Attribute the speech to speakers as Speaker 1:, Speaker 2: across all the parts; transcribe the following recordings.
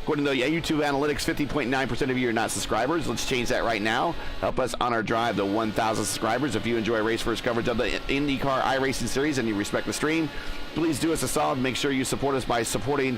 Speaker 1: According to the YouTube analytics, 50.9% of you are not subscribers. Let's change that right now. Help us on our drive to 1,000 subscribers. If you enjoy Race First coverage of the IndyCar iRacing Series and you respect the stream, please do us a solid. Make sure you support us by subscribing.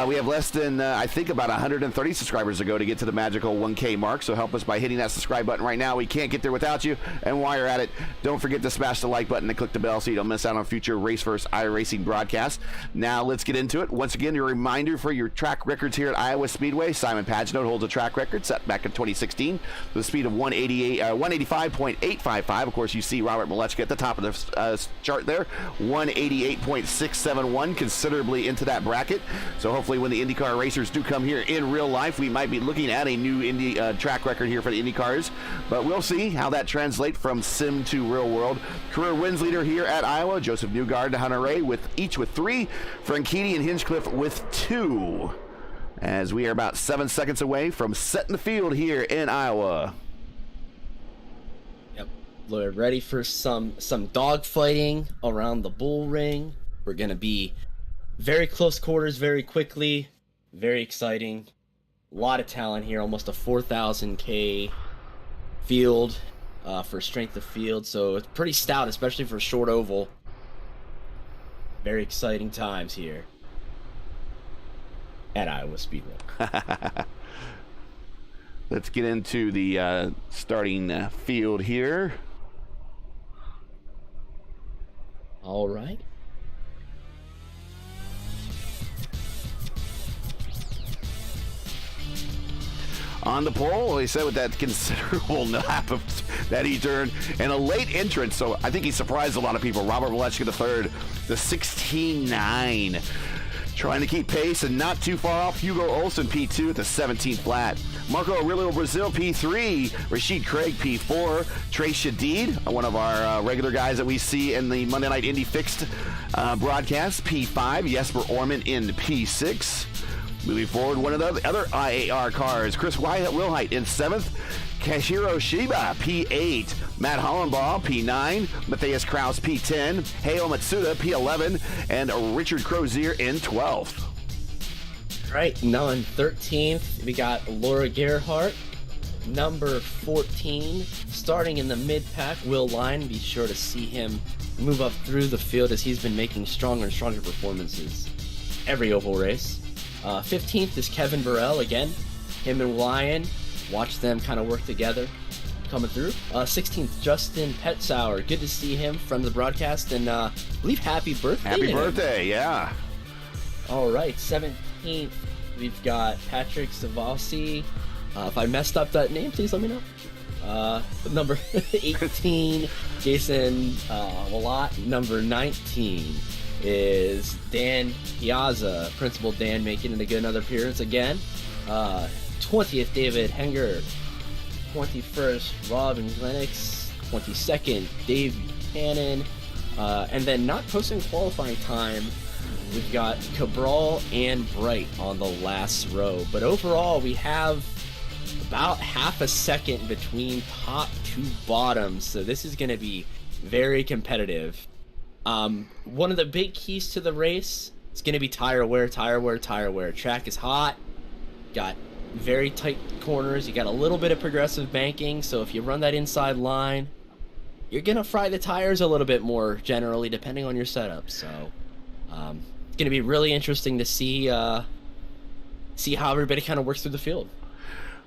Speaker 1: We have less than, I think, about 130 subscribers to go to get to the magical 1K mark. So help us by hitting that subscribe button right now. We can't get there without you. And while you're at it, don't forget to smash the like button and click the bell so you don't miss out on future Race First iRacing broadcasts. Now let's get into it. Once again, your reminder for your track records here at Iowa Speedway. Simon Pagenaud holds a track record set back in 2016 with a speed of 185.855. Of course, you see Robert Malechka at the top of the chart there. 188.671, considerably into that bracket. So hopefully when the IndyCar racers do come here in real life, we might be looking at a new Indy track record here for the IndyCars. But we'll see how that translates from sim to real world. Career wins leader here at Iowa, Joseph Newgard, Hunter Ray each with 3, Franchitti and Hinchcliffe with 2. As we are about 7 seconds away from setting the field here in Iowa.
Speaker 2: We're ready for some dog fighting around the bull ring. We're going to be very close quarters very quickly. Very exciting. A lot of talent here. Almost a 4,000K field for strength of field. So it's pretty stout, especially for a short oval. Very exciting times here at Iowa Speedway.
Speaker 1: Let's get into the starting field here.
Speaker 2: All right.
Speaker 1: On the pole, he said with that considerable lap that he turned, and a late entrance, so I think he surprised a lot of people. Robert Malechka III, the 16.9. Trying to keep pace and not too far off. Hugo Olsen, P2 at the 17th flat. Marco Aurelio Brazil, P3. Rashid Craig, P4. Trey Shadid, one of our regular guys that we see in the Monday Night Indy Fixed broadcast, P5. Jesper Orman in P6. Moving forward, one of the other IAR cars, Chris Wilhite in 7th. Kashiro Shiba, P8. Matt Hollenbaugh, P9. Matthias Kraus, P10. Heio Matsuda, P11. And Richard Crozier in 12th.
Speaker 2: Right, now in 13th, we got Laura Gerhardt. Number 14, starting in the mid-pack, Will Lyon. Be sure to see him move up through the field as he's been making stronger and stronger performances every oval race. 15th is Kevin Burrell again. Him and Lyon. Watch them kind of work together coming through. 16th, Justin Petzauer. Good to see him from the broadcast, and I believe happy birthday.
Speaker 1: Happy birthday, yeah.
Speaker 2: All right, 17th, we've got Patrick Savasi. If I messed up that name, please let me know. Number 18, Jason Walat. Number 19 is Dan Piazza. Principal Dan making it another appearance again. 20th, David Henger. 21st, Robin Lennox. 22nd, Dave Buchanan. And then not posting qualifying time, we've got Cabral and Bright on the last row. But overall, we have about half a second between top to bottom. So this is going to be very competitive. One of the big keys to the race is going to be tire wear. Track is hot. Got very tight corners. You got a little bit of progressive banking, so if you run that inside line, you're gonna fry the tires a little bit more generally, depending on your setup. So it's gonna be really interesting to see how everybody kind of works through the field.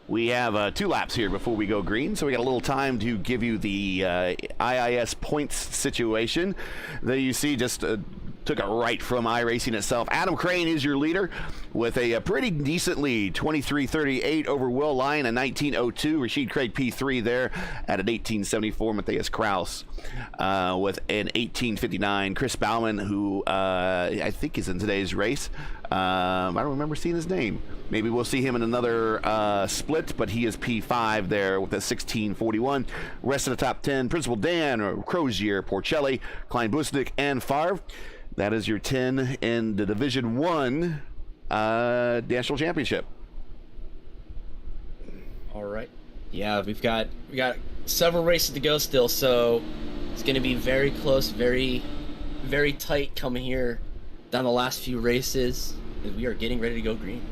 Speaker 1: We have 2 laps here before we go green, so we got a little time to give you the IIS points situation that you see just took it right from iRacing itself. Adam Crane is your leader with a pretty decent lead, 23:38 over Will Lyon, a 19:02. Rashid Craig P3 there at an 18:74. Matthias Kraus with an 18:59. Chris Bauman, who I think is in today's race. I don't remember seeing his name. Maybe we'll see him in another split, but he is P5 there with a 16:41. Rest of the top 10, Principal Dan, Crozier, Porcelli, Klein Busnick, and Favre. That is your 10 in the Division 1 National Championship.
Speaker 2: All right. Yeah, we got several races to go still, so it's going to be very close, very, very tight coming here down the last few races. as we are getting ready to go green.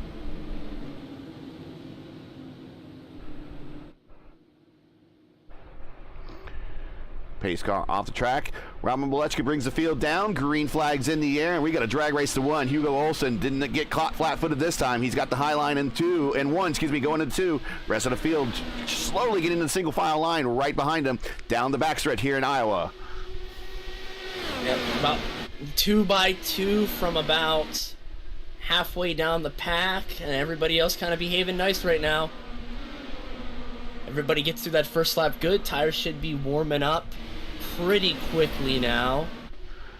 Speaker 1: Pace car off the track. Roman Malechka brings the field down. Green flags in the air, and we got a drag race to one. Hugo Olsen didn't get caught flat-footed this time. He's got the high line in one, going into two. Rest of the field slowly getting to the single file line right behind him down the backstretch here in Iowa.
Speaker 2: Yeah, about 2 by 2 from about halfway down the pack, and everybody else kind of behaving nice right now. Everybody gets through that first lap good. Tires should be warming up pretty quickly now.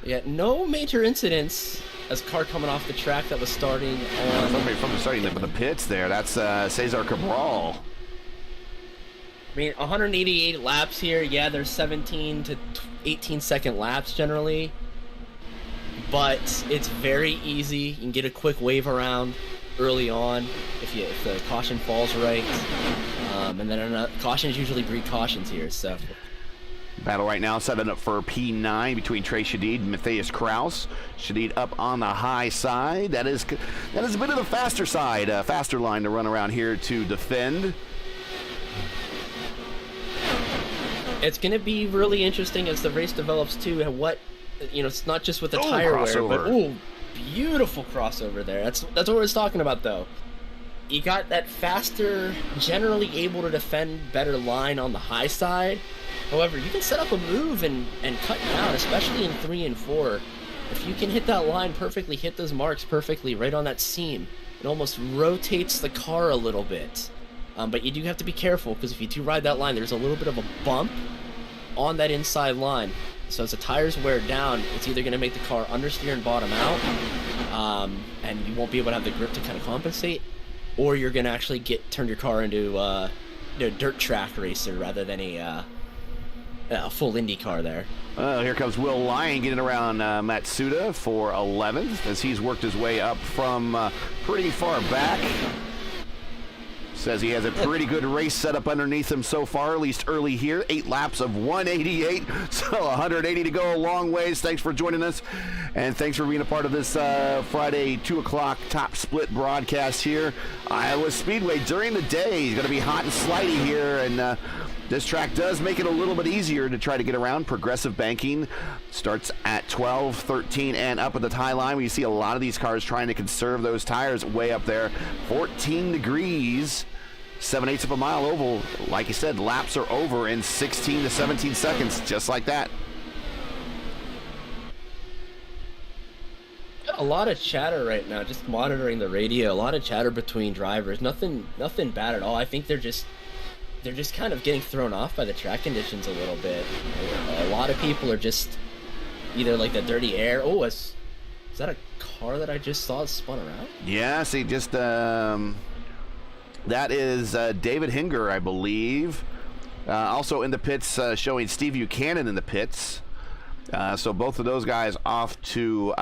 Speaker 2: Yeah, no major incidents as car coming off the track that was starting on...
Speaker 1: Somebody from the starting of the pits there. That's Cesar Cabral.
Speaker 2: I mean, 188 laps here. Yeah, there's 17 to 18 second laps generally. But it's very easy. You can get a quick wave around early on if the caution falls right. And then cautions usually breed cautions here, so...
Speaker 1: Battle right now setting up for P9 between Trey Shadid and Matthias Kraus. Shadid up on the high side. That is a bit of the faster side, faster line to run around here to defend.
Speaker 2: It's going to be really interesting as the race develops too. And it's not just with the tire wear, but beautiful crossover there. That's what I was talking about though. You got that faster, generally able to defend better line on the high side. However, you can set up a move and cut down, especially in 3 and 4. If you can hit that line perfectly, hit those marks perfectly right on that seam, it almost rotates the car a little bit. But you do have to be careful, because if you do ride that line, there's a little bit of a bump on that inside line. So as the tires wear down, it's either going to make the car understeer and bottom out, and you won't be able to have the grip to kind of compensate, or you're going to actually turn your car into a dirt track racer rather than a full Indy car there.
Speaker 1: Here comes Will Lyon getting around Matsuda for 11th as he's worked his way up from pretty far back. Says he has a pretty good race set up underneath him so far, at least early here. 8 laps of 188, so 180 to go, a long ways. Thanks for joining us, and thanks for being a part of this Friday 2 o'clock top split broadcast here. Iowa Speedway during the day is going to be hot and slidey here, and this track does make it a little bit easier to try to get around. Progressive banking starts at 12, 13, and up at the tie line. We see a lot of these cars trying to conserve those tires way up there. 14 degrees, 7/8 of a mile oval. Like you said, laps are over in 16 to 17 seconds, just like that.
Speaker 2: A lot of chatter right now, just monitoring the radio. A lot of chatter between drivers. Nothing bad at all. I think they're just kind of getting thrown off by the track conditions a little bit. A lot of people are just either like the dirty air. Oh, is that a car that I just saw spun around?
Speaker 1: Yeah, see, just that is David Hinger, I believe. Also in the pits, showing Steve Buchanan in the pits. So both of those guys off to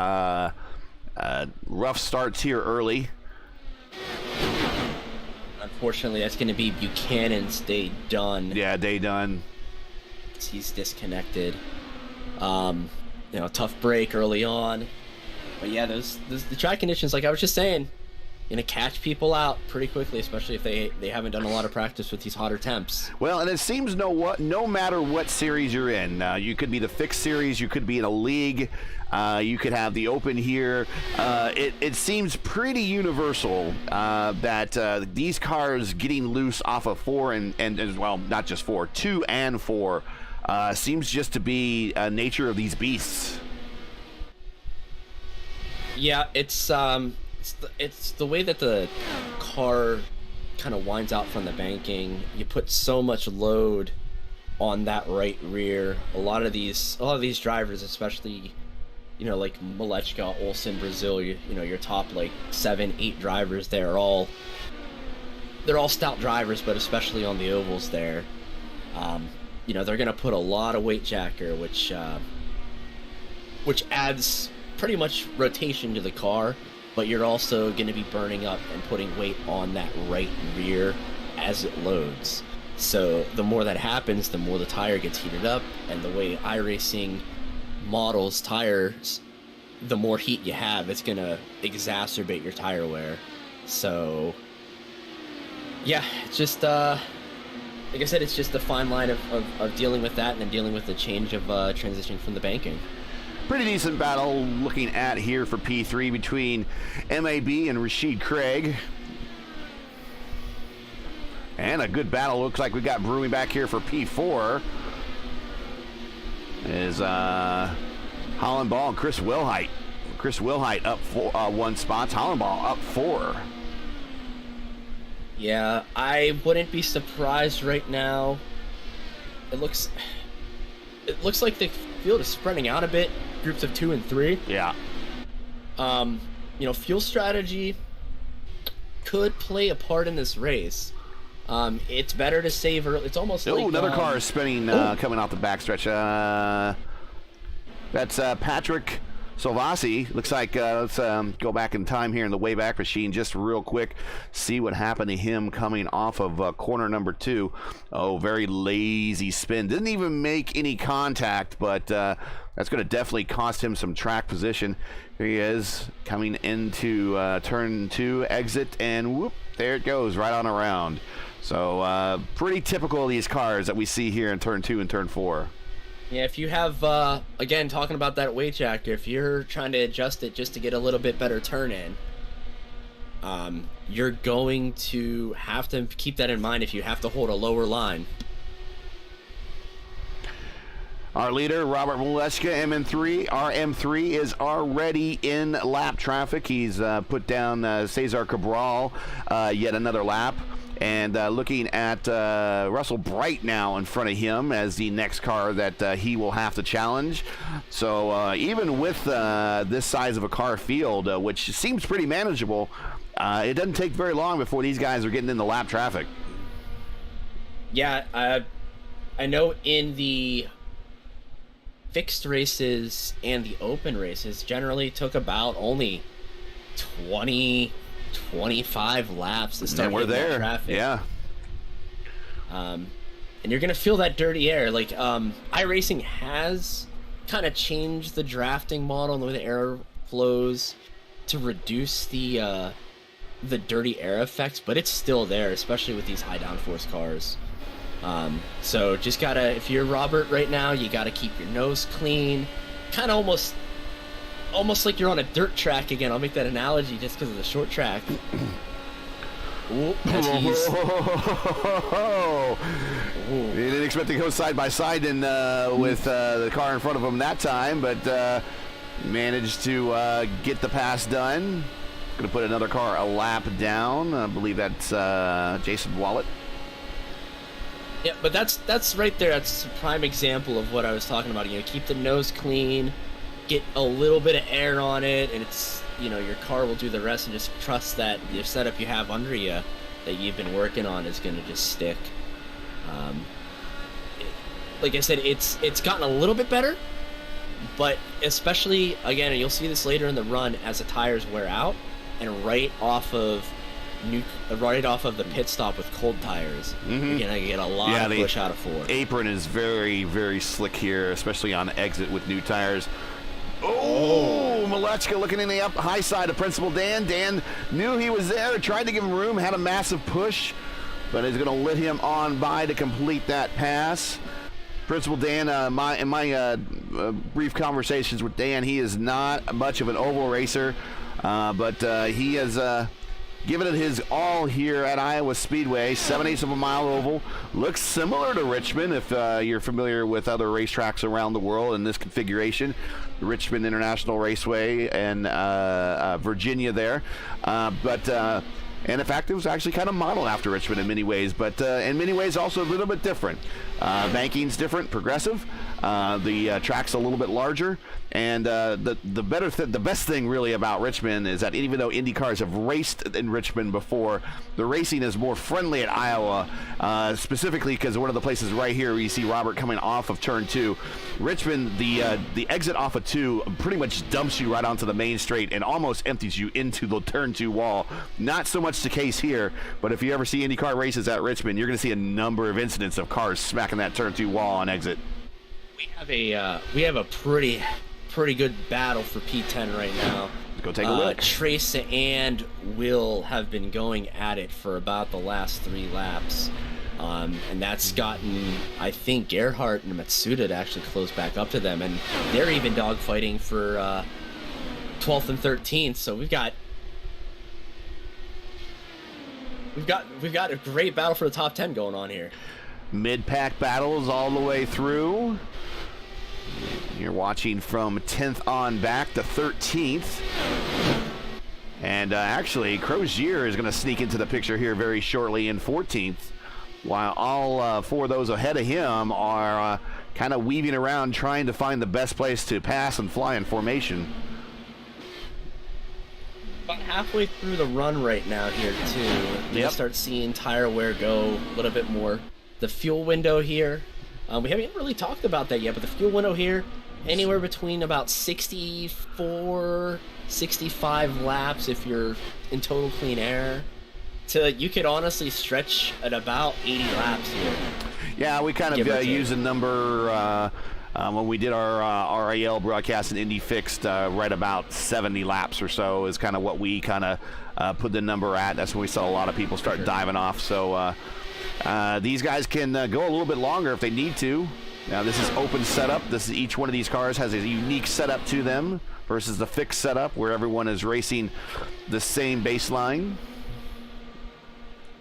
Speaker 1: rough starts here early.
Speaker 2: Unfortunately, that's going to be Buchanan's day done.
Speaker 1: Yeah, day done.
Speaker 2: He's disconnected. Tough break early on. But yeah, the track conditions, like I was just saying, going to catch people out pretty quickly, especially if they haven't done a lot of practice with these hotter temps.
Speaker 1: Well, and it seems no matter what series you're in, you could be the fixed series, you could be in a league, you could have the open here. It seems pretty universal that these cars getting loose off of 4 and as well, not just 4, 2 and 4 seems just to be nature of these beasts.
Speaker 2: Yeah, it's the way that the car kind of winds out from the banking. You put so much load on that right rear. A lot of these drivers, especially, like Malechka, Olsen, Brazil, your top like 7, 8 drivers, they're all stout drivers, but especially on the ovals there, they're gonna put a lot of weight jacker, which adds pretty much rotation to the car. But you're also going to be burning up and putting weight on that right rear as it loads. So the more that happens, the more the tire gets heated up, and the way iRacing models tires, the more heat you have, it's going to exacerbate your tire wear. So, yeah, it's just, like I said, it's just the fine line of dealing with that and then dealing with the change of transition from the banking.
Speaker 1: Pretty decent battle looking at here for P3 between MAB and Rashid Craig. And a good battle looks like we got brewing back here for P4. Is Holland Ball and Chris Wilhite. Chris Wilhite up 1 spot. Holland Ball up 4.
Speaker 2: Yeah, I wouldn't be surprised right now. It looks like the field is spreading out a bit. Groups of 2 and 3.
Speaker 1: Yeah.
Speaker 2: You know, fuel strategy could play a part in this race. It's better to save early. It's almost like
Speaker 1: another car is spinning coming off the backstretch. That's Patrick Salvasi. Looks like let's go back in time here in the Wayback Machine just real quick. See what happened to him coming off of corner number 2. Oh, very lazy spin. Didn't even make any contact, but that's going to definitely cost him some track position. Here he is coming into turn 2 exit, and whoop, there it goes right on around. So pretty typical of these cars that we see here in turn 2 and turn 4.
Speaker 2: Yeah, if you have, again, talking about that weight jacker, if you're trying to adjust it just to get a little bit better turn in, you're going to have to keep that in mind if you have to hold a lower line.
Speaker 1: Our leader, Robert Moleshka, MN3. Our M3 is already in lap traffic. He's put down Cesar Cabral yet another lap. And looking at Russell Bright now in front of him as the next car that he will have to challenge. So even with this size of a car field, which seems pretty manageable, it doesn't take very long before these guys are getting in the lap traffic.
Speaker 2: Yeah, I know in the fixed races and the open races generally took about only 25 laps to start hitting that traffic.
Speaker 1: Yeah.
Speaker 2: And you're gonna feel that dirty air. Like iRacing has kind of changed the drafting model and the way the air flows to reduce the dirty air effects, but it's still there, especially with these high downforce cars. So just gotta, if you're Robert right now, you gotta keep your nose clean. Kind of almost like you're on a dirt track again. I'll make that analogy just because of the short track. Ooh,
Speaker 1: he didn't expect to go side by side with the car in front of him that time, but managed to get the pass done. Going to put another car a lap down. I believe that's Jason Wallet.
Speaker 2: Yeah, but that's right there. That's a prime example of what I was talking about. You know, keep the nose clean, get a little bit of air on it, and it's, you know, your car will do the rest, and just trust that the setup you have under you that you've been working on is going to just stick. Like I said, it's gotten a little bit better, but especially, again, and you'll see this later in the run as the tires wear out, and right off of the pit stop with cold tires, you're gonna get a lot of push out of 4.
Speaker 1: Apron is very, very slick here, especially on exit with new tires. Oh, Molechka looking in the high side of Principal Dan. Dan knew he was there, tried to give him room, had a massive push, but is going to let him on by to complete that pass. Principal Dan, in my brief conversations with Dan, he is not much of an oval racer, but he has given it his all here at Iowa Speedway. 7/8 of a mile oval. Looks similar to Richmond if you're familiar with other racetracks around the world in this configuration. The Richmond International Raceway and Virginia there. And in fact, it was actually kind of modeled after Richmond in many ways, but in many ways also a little bit different. Banking's different, progressive. The track's a little bit larger, and the best thing really about Richmond is that even though Indy cars have raced in Richmond before, the racing is more friendly at Iowa, specifically because one of the places right here where you see Robert coming off of turn 2. Richmond, the exit off of 2 pretty much dumps you right onto the main straight and almost empties you into the turn 2 wall. Not so much the case here, but if you ever see IndyCar races at Richmond, you're going to see a number of incidents of cars smacking that turn 2 wall on exit.
Speaker 2: We have a pretty pretty good battle for P10 right now.
Speaker 1: Let's go take a look.
Speaker 2: Trace and Will have been going at it for about the last 3 laps. And that's gotten, I think, Gerhardt and Matsuda to actually close back up to them. And they're even dogfighting for 12th and 13th. So we've got a great battle for the top 10 going on here.
Speaker 1: Mid-pack battles all the way through. You're watching from 10th on back to 13th. And actually, Crozier is going to sneak into the picture here very shortly in 14th, while all 4 of those ahead of him are kind of weaving around trying to find the best place to pass and fly in formation.
Speaker 2: About halfway through the run right now here, too. You're gonna start seeing tire wear go a little bit more. The fuel window here, we haven't really talked about that yet, but the fuel window here, anywhere between about 64, 65 laps if you're in total clean air, to you could honestly stretch at about 80 laps here.
Speaker 1: Yeah, we kind of use a number when we did our RAL broadcast in Indy Fixed, right about 70 laps or so is kind of what we kind of put the number at. That's when we saw a lot of people start diving off. So these guys can go a little bit longer if they need to. Now this is open setup. This is each one of these cars has a unique setup to them versus the fixed setup where everyone is racing the same baseline.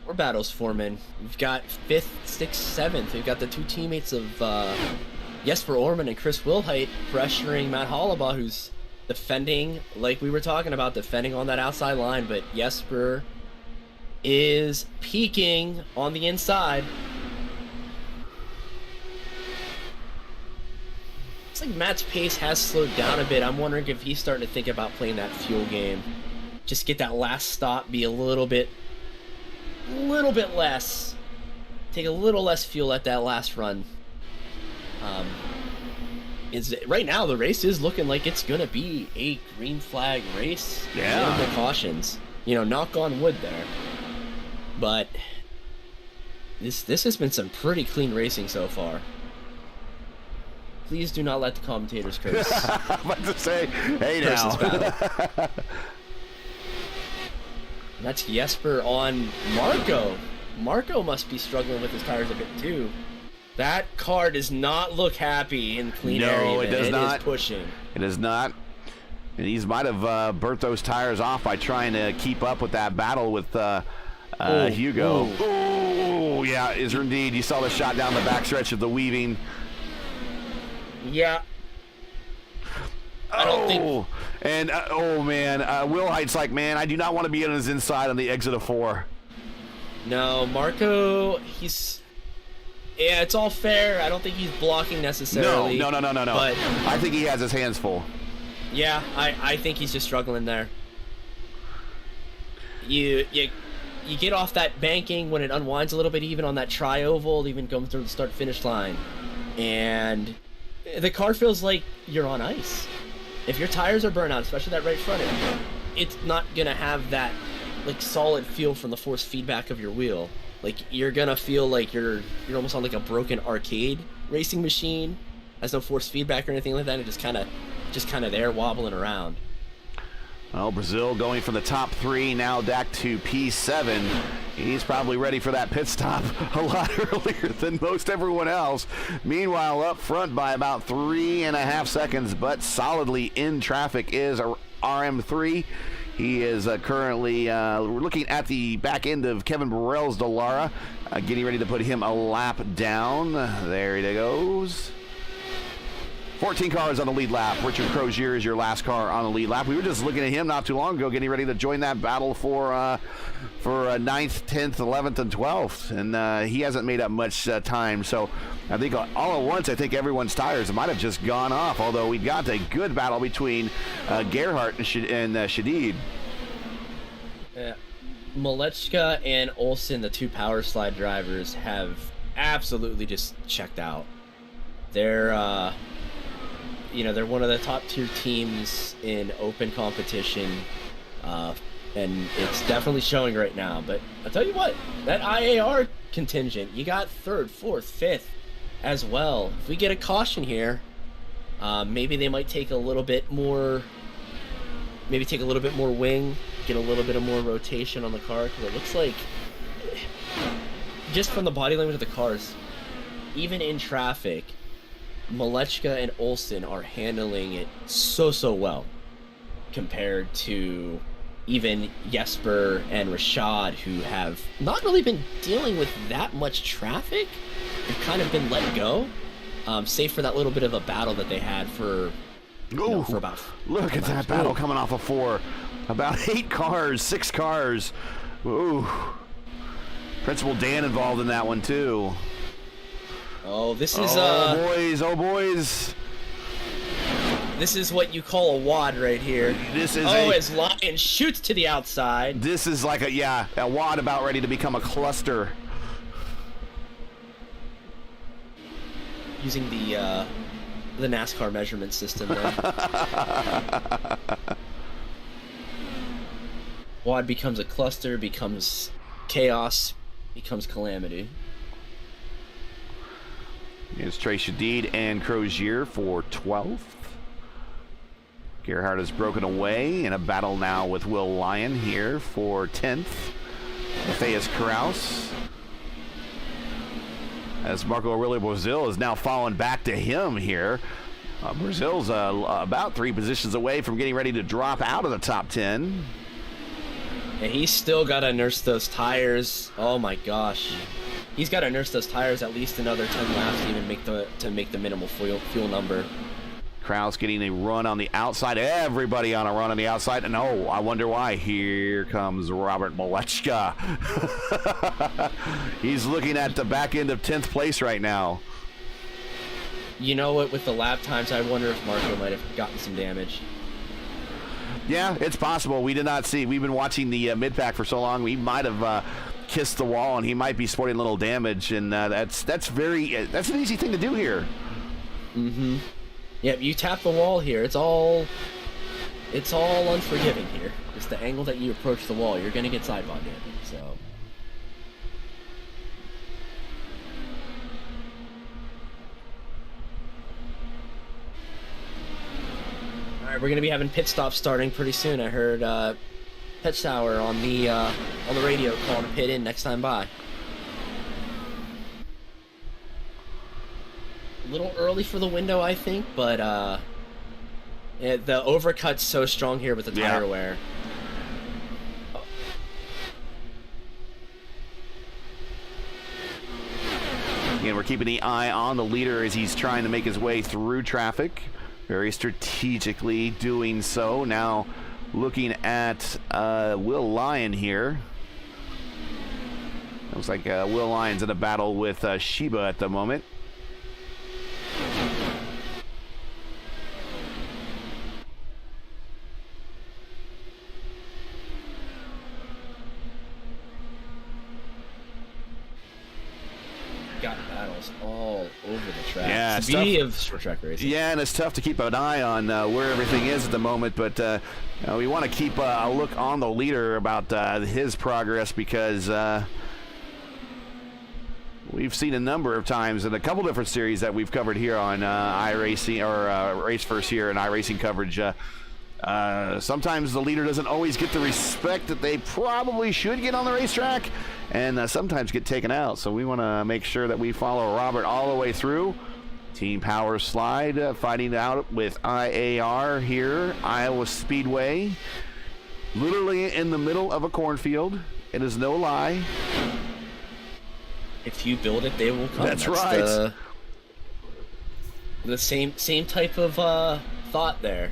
Speaker 2: More battles forming. We've got 5th, 6th, 7th. We've got the 2 teammates of Jesper Orman and Chris Wilhite pressuring Matt Hollabaugh, who's defending, like we were talking about, defending on that outside line, but Jesper is peaking on the inside. Looks like Matt's pace has slowed down a bit. I'm wondering if he's starting to think about playing that fuel game. Just get that last stop, be a little bit less. Take a little less fuel at that last run. Right now the race is looking like it's gonna be a green flag race.
Speaker 1: Yeah.
Speaker 2: Minimal cautions. Knock on wood there. But this has been some pretty clean racing so far. Please do not let the commentators curse.
Speaker 1: I'm about to say, hey now.
Speaker 2: That's Jesper on Marco. Marco must be struggling with his tires a bit too. That car does not look happy in clean air.
Speaker 1: No, it does not.
Speaker 2: It is pushing.
Speaker 1: It is not. And he might have burnt those tires off by trying to keep up with that battle with Hugo. Oh, yeah, is indeed. You saw the shot down the backstretch of the weaving.
Speaker 2: Yeah. I don't think.
Speaker 1: And oh man, Wilhite's like, man, I do not want to be on his inside on the exit of 4.
Speaker 2: No, Marco, yeah, it's all fair. I don't think he's blocking necessarily.
Speaker 1: No.
Speaker 2: But
Speaker 1: I think he has his hands full.
Speaker 2: Yeah, I think he's just struggling there. You get off that banking when it unwinds a little bit, even on that tri-oval, even going through the start-finish line, and the car feels like you're on ice. If your tires are burnt out, especially that right front end, it's not gonna have that solid feel from the force feedback of your wheel. You're gonna feel like you're almost on a broken arcade racing machine. Has no force feedback or anything like that. It just kind of there wobbling around.
Speaker 1: Well, Brazil going from the top 3 now back to P7. He's probably ready for that pit stop a lot earlier than most everyone else. Meanwhile, up front by about 3.5 seconds, but solidly in traffic is RM3. He is currently looking at the back end of Kevin Burrell's Dallara, getting ready to put him a lap down. There he goes. 14 cars on the lead lap. Richard Crozier is your last car on the lead lap. We were just looking at him not too long ago, getting ready to join that battle for 9th, 10th, 11th, and 12th. And he hasn't made up much time. So I think all at once, I think everyone's tires might have just gone off. Although we got a good battle between Gerhardt and Shadid.
Speaker 2: Yeah. Malechka and Olsen, the 2 power slide drivers, have absolutely just checked out. They're they're one of the top tier teams in open competition, and it's definitely showing right now. But I'll tell you what, that IAR contingent, you got 3rd, 4th, 5th as well. If we get a caution here, Maybe they might take a little bit more. Maybe take a little bit more wing, get a little bit of more rotation on the car, because it looks like, just from the body language of the cars, even in traffic, Malechka and Olsen are handling it so well compared to even Jesper and Rashad, who have not really been dealing with that much traffic. They've kind of been let go, save for that little bit of a battle that they had for, for about...
Speaker 1: Look at that battle coming off of 4. About 8 cars, 6 cars. Ooh. Principal Dan involved in that one, too.
Speaker 2: Oh, this is...
Speaker 1: Oh, boys.
Speaker 2: This is what you call a wad right here.
Speaker 1: This is
Speaker 2: as Lion shoots to the outside.
Speaker 1: This is like a wad about ready to become a cluster.
Speaker 2: Using the NASCAR measurement system there. Wad becomes a cluster, becomes chaos, becomes calamity.
Speaker 1: It's Trey Shadid and Crozier for 12th. Gerhardt has broken away in a battle now with Will Lyon here for 10th. Matthias Kraus. As Marco Aurelio Brazil is now falling back to him here. Brazil's about 3 positions away from getting ready to drop out of the top 10.
Speaker 2: And he's still got to nurse those tires. Oh my gosh. He's got to nurse those tires at least another 10 laps to even make the minimal fuel number.
Speaker 1: Kraus getting a run on the outside. Everybody on a run on the outside. And oh, I wonder why. Here comes Robert Malechka. He's looking at the back end of 10th place right now.
Speaker 2: You know what? With the lap times, I wonder if Marco might have gotten some damage.
Speaker 1: Yeah, it's possible. We did not see. We've been watching the mid-pack for so long. We might have kissed the wall, and he might be sporting a little damage. And that's an easy thing to do here.
Speaker 2: Mm-hmm. Yep, you tap the wall here. It's all unforgiving here. It's the angle that you approach the wall. You're gonna get sideball damage. So. All right, we're gonna be having pit stops starting pretty soon. I heard Pet Sour on the radio calling a pit in next time by. A little early for the window, I think, but the overcut's so strong here with the tire wear.
Speaker 1: Again, we're keeping the eye on the leader as he's trying to make his way through traffic. Very strategically doing so. Now looking at Will Lyon here. Looks like Will Lyon's in a battle with Sheba at the moment.
Speaker 2: Got battles all over the track.
Speaker 1: Yeah,
Speaker 2: it's the beauty of short track racing.
Speaker 1: Yeah, and it's tough to keep an eye on where everything is at the moment, but we want to keep a look on the leader about his progress because we've seen a number of times in a couple different series that we've covered here on iRacing or Race First here and iRacing coverage. Sometimes the leader doesn't always get the respect that they probably should get on the racetrack, and sometimes get taken out. So we want to make sure that we follow Robert all the way through. Team Power Slide fighting out with IAR here, Iowa Speedway. Literally in the middle of a cornfield. It is no lie.
Speaker 2: If you build it, they will come.
Speaker 1: That's right.
Speaker 2: The same type of thought there.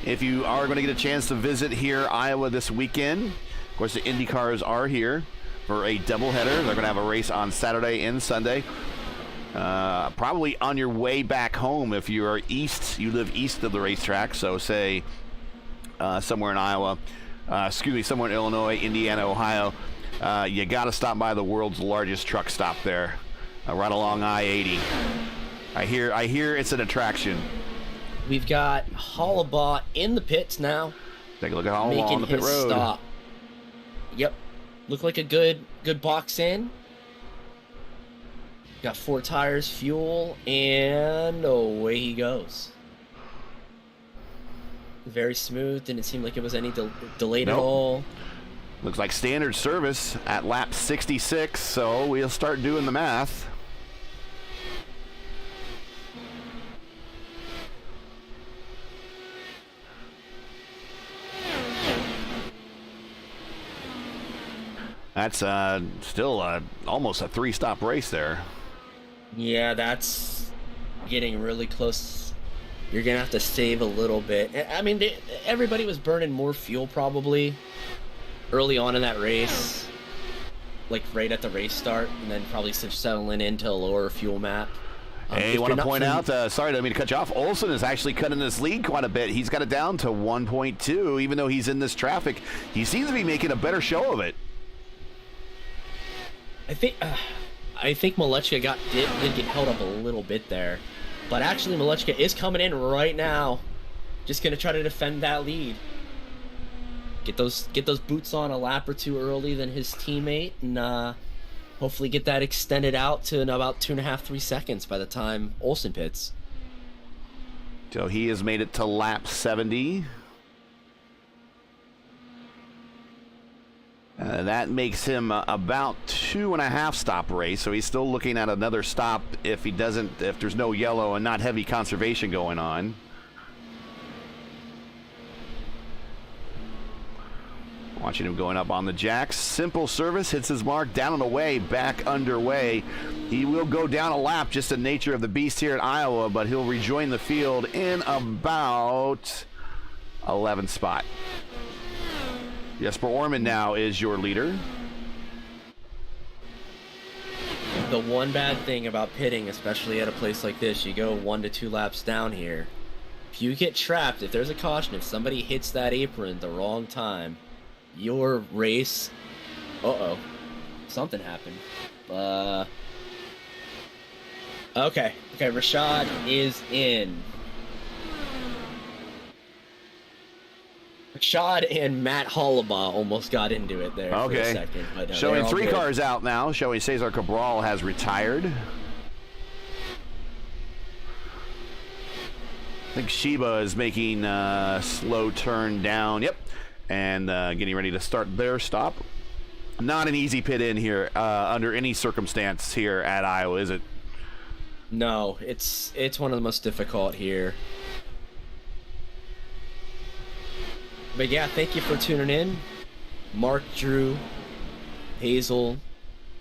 Speaker 1: If you are going to get a chance to visit here, Iowa, this weekend, of course, the IndyCars are here for a doubleheader. They're going to have a race on Saturday and Sunday. Probably on your way back home if you are east, you live east of the racetrack, so say somewhere in Iowa, somewhere in Illinois, Indiana, Ohio, you got to stop by the world's largest truck stop there, right along I-80. I hear it's an attraction.
Speaker 2: We've got Hollabaugh in the pits now.
Speaker 1: Take a look at Hollabaugh on the pit road.
Speaker 2: Stop. Yep. Look like a good box in. Got 4 tires, fuel, and away he goes. Very smooth. Didn't seem like it was any delayed at all.
Speaker 1: Looks like standard service at lap 66, so we'll start doing the math. That's still almost a 3-stop race there.
Speaker 2: Yeah, that's getting really close. You're going to have to save a little bit. I mean, everybody was burning more fuel probably early on in that race, like right at the race start, and then probably settling into a lower fuel map.
Speaker 1: Hey, I want to point out, sorry, I didn't mean to cut you off. Olsen is actually cutting his lead quite a bit. He's got it down to 1.2, even though he's in this traffic. He seems to be making a better show of it.
Speaker 2: I think Malechka did get held up a little bit there, but actually Malechka is coming in right now, just gonna try to defend that lead. Get those boots on a lap or two early than his teammate, and hopefully get that extended out to about 2.5, 3 seconds by the time Olsen pits.
Speaker 1: So he has made it to lap 70. That makes him about 2.5 stop race, so he's still looking at another stop if there's no yellow and not heavy conservation going on. Watching him going up on the jacks. Simple service, hits his mark, down and away, back underway. He will go down a lap, just the nature of the beast here at Iowa, but he'll rejoin the field in about 11th spot. Jesper Orman now is your leader.
Speaker 2: The one bad thing about pitting, especially at a place like this, you go 1 to 2 laps down here. If you get trapped, if there's a caution, if somebody hits that apron the wrong time, your race... Uh-oh. Something happened. Okay, Rashad is in. Rashad and Matt Hollabaugh almost got into it there for a second. But,
Speaker 1: showing 3 cars out now. Showing Cesar Cabral has retired. I think Sheba is making a slow turn down. Yep. And getting ready to start their stop. Not an easy pit in here under any circumstance here at Iowa, is it?
Speaker 2: No, it's one of the most difficult here. But yeah, thank you for tuning in. Mark, Drew, Hazel,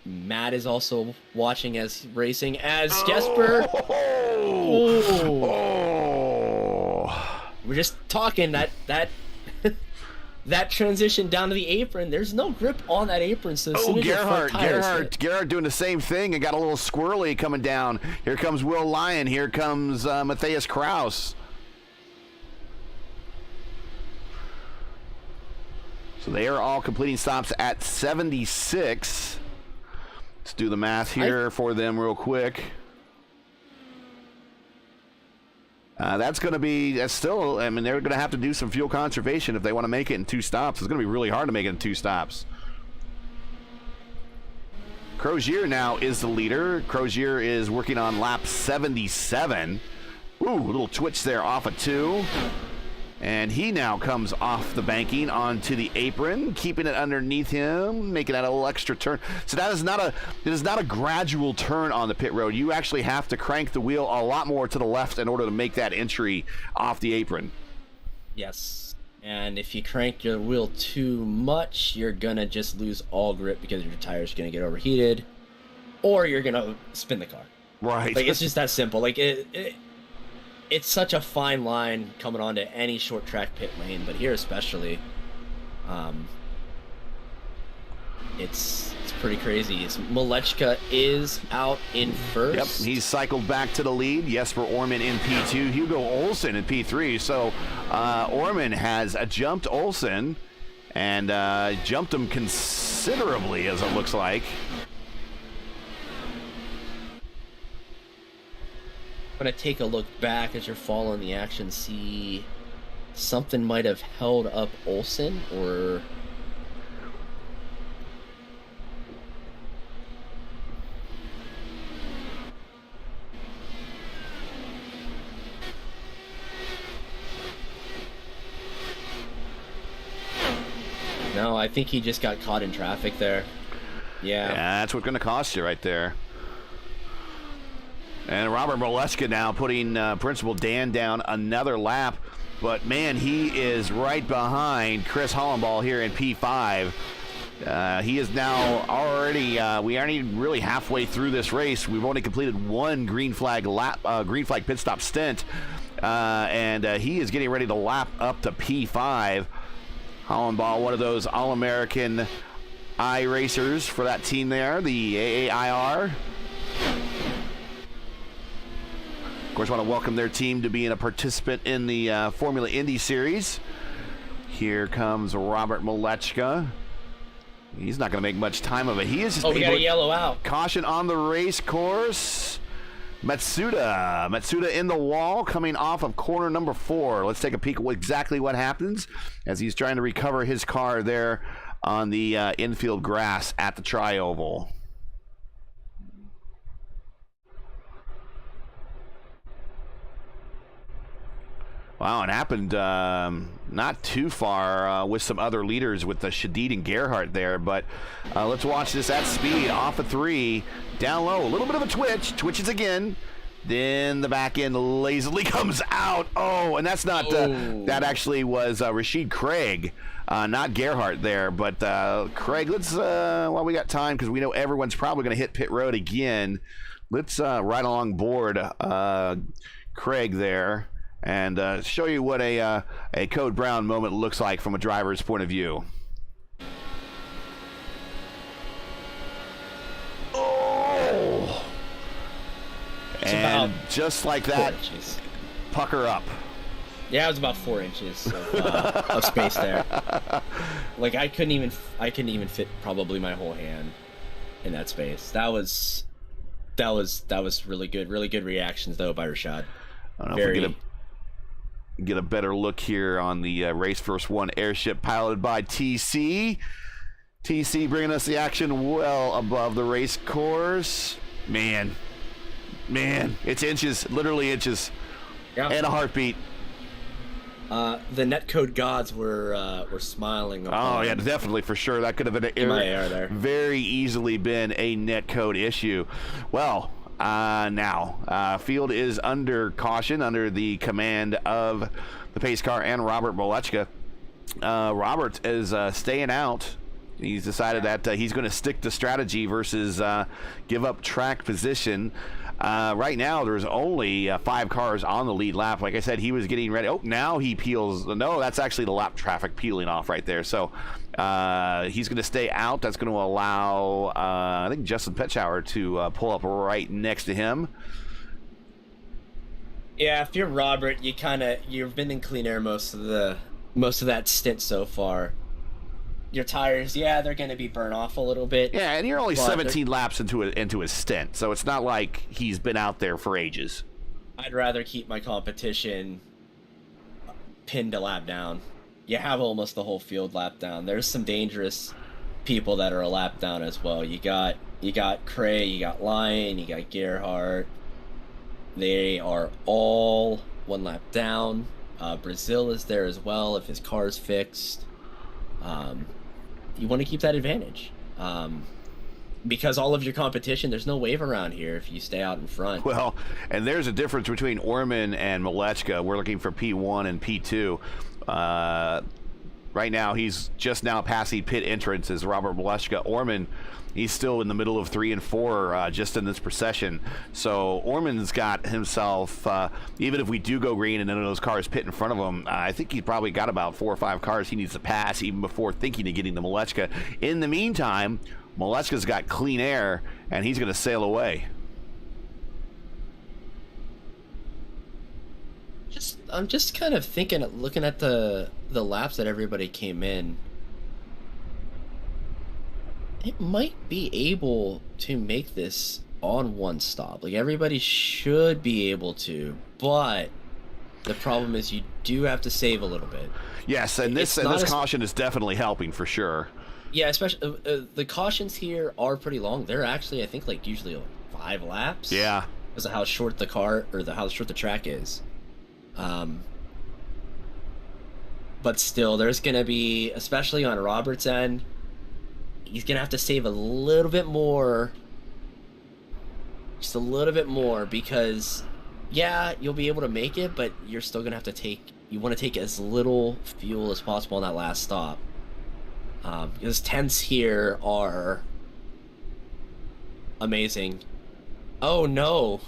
Speaker 2: Matt is also watching as racing as Jesper. We're just talking that that transition down to the apron. There's no grip on that apron, so as soon as
Speaker 1: Gerhard doing the same thing and got a little squirrely coming down. Here comes Will Lyon. Here comes Matthias Kraus. So they are all completing stops at 76. Let's do the math here for them real quick. That's still, I mean, they're going to have to do some fuel conservation if they want to make it in 2 stops. It's going to be really hard to make it in 2 stops. Crozier now is the leader. Crozier is working on lap 77. Ooh, a little twitch there off of 2. And he now comes off the banking onto the apron, keeping it underneath him, making that a little extra turn. So it is not a gradual turn on the pit road. You actually have to crank the wheel a lot more to the left in order to make that entry off the apron.
Speaker 2: Yes. And if you crank your wheel too much, you're going to just lose all grip because your tire's going to get overheated, or you're going to spin the car.
Speaker 1: Right.
Speaker 2: Like, it's just that simple. Like, it's such a fine line coming onto any short track pit lane, but here especially, it's pretty crazy. Malechka is out in first.
Speaker 1: Yep, he's cycled back to the lead. Jesper Orman in P2, Hugo Olsen in P3. So Orman has jumped Olsen and jumped him considerably, as it looks like.
Speaker 2: I'm going to take a look back as you're following the action, see something might have held up Olsen, or... No, I think he just got caught in traffic there. Yeah.
Speaker 1: Yeah, that's what's going to cost you right there. And Robert Molechka now putting Principal Dan down another lap. But, man, he is right behind Chris Hollenball here in P5. He is now already, we aren't even really halfway through this race. We've only completed one green flag pit stop stint. And he is getting ready to lap up to P5. Hollenball, one of those All-American iRacers for that team there, the AAIR. Of course, want to welcome their team to being a participant in the Formula Indy Series. Here comes Robert Molechka. He's not going to make much time of it. He is just
Speaker 2: we got a yellow out.
Speaker 1: Caution on the race course. Matsuda in the wall, coming off of corner number 4. Let's take a peek at exactly what happens as he's trying to recover his car there on the infield grass at the Tri-Oval. Wow, it happened not too far with some other leaders with the Shadid and Gerhardt there, but let's watch this at speed. Off of 3, down low, a little bit of a twitches again. Then the back end lazily comes out. Oh, and that's not, that actually was Rashid Craig, not Gerhardt there, but Craig, let's, while we got time, because we know everyone's probably going to hit pit road again, let's ride along board Craig there. And show you what a Code Brown moment looks like from a driver's point of view. Oh! And just like that, pucker up.
Speaker 2: Yeah, it was about 4 inches of space there. Like I couldn't even fit probably my whole hand in that space. That was really good. Really good reactions though by Rashad.
Speaker 1: I don't know if we get a better look here on the Race First One airship piloted by TC. TC bringing us the action well above the race course. Man, it's inches, literally inches, and a heartbeat.
Speaker 2: The netcode gods were smiling.
Speaker 1: Oh yeah, definitely, for sure. That could have been very easily been a netcode issue. Well, now field is under caution under the command of the pace car and Robert Molechka. Robert is staying out. He's decided that he's going to stick to strategy versus give up track position. Right now there's only 5 cars on the lead lap. Like I said, he was getting ready. Oh, now he peels. No, that's actually the lap traffic peeling off right there. So he's going to stay out. That's going to allow I think Justin Petschauer to pull up right next to him.
Speaker 2: Yeah, if you're Robert, you've been in clean air most of that stint so far. Your tires, they're going to be burnt off a little bit.
Speaker 1: Yeah, and you're only 17 laps into his stint, so it's not like he's been out there for ages.
Speaker 2: I'd rather keep my competition pinned a lap down. You have almost the whole field lap down. There's some dangerous people that are a lap down as well. You got Cray, you got Lyon, you got Gerhardt. They are all 1 lap down. Brazil is there as well if his car's fixed. You want to keep that advantage because all of your competition, there's no wave around here if you stay out in front.
Speaker 1: Well, and there's a difference between Orman and Molechka. We're looking for P1 and P2. Right now, he's just now passing pit entrance as Robert Molechka. Orman, he's still in the middle of 3 and 4 just in this procession. So Orman's got himself, even if we do go green and none of those cars pit in front of him, I think he's probably got about 4 or 5 cars he needs to pass even before thinking of getting to Molechka. In the meantime, Molechka's got clean air, and he's going to sail away.
Speaker 2: I'm just kind of thinking, looking at the laps that everybody came in, it might be able to make this on 1 stop. Like, everybody should be able to, but the problem is you do have to save a little bit.
Speaker 1: Yes, and this caution is definitely helping for sure.
Speaker 2: Yeah, especially the cautions here are pretty long. They're actually, I think, like usually 5 laps.
Speaker 1: Yeah,
Speaker 2: because of how short the car or how short the track is. but still, there's going to be, especially on Robert's end, he's going to have to save a little bit more. Just a little bit more, because, yeah, you'll be able to make it, but you're still going to have to take, you want to take as little fuel as possible on that last stop. Because tenths here are amazing. Oh, no.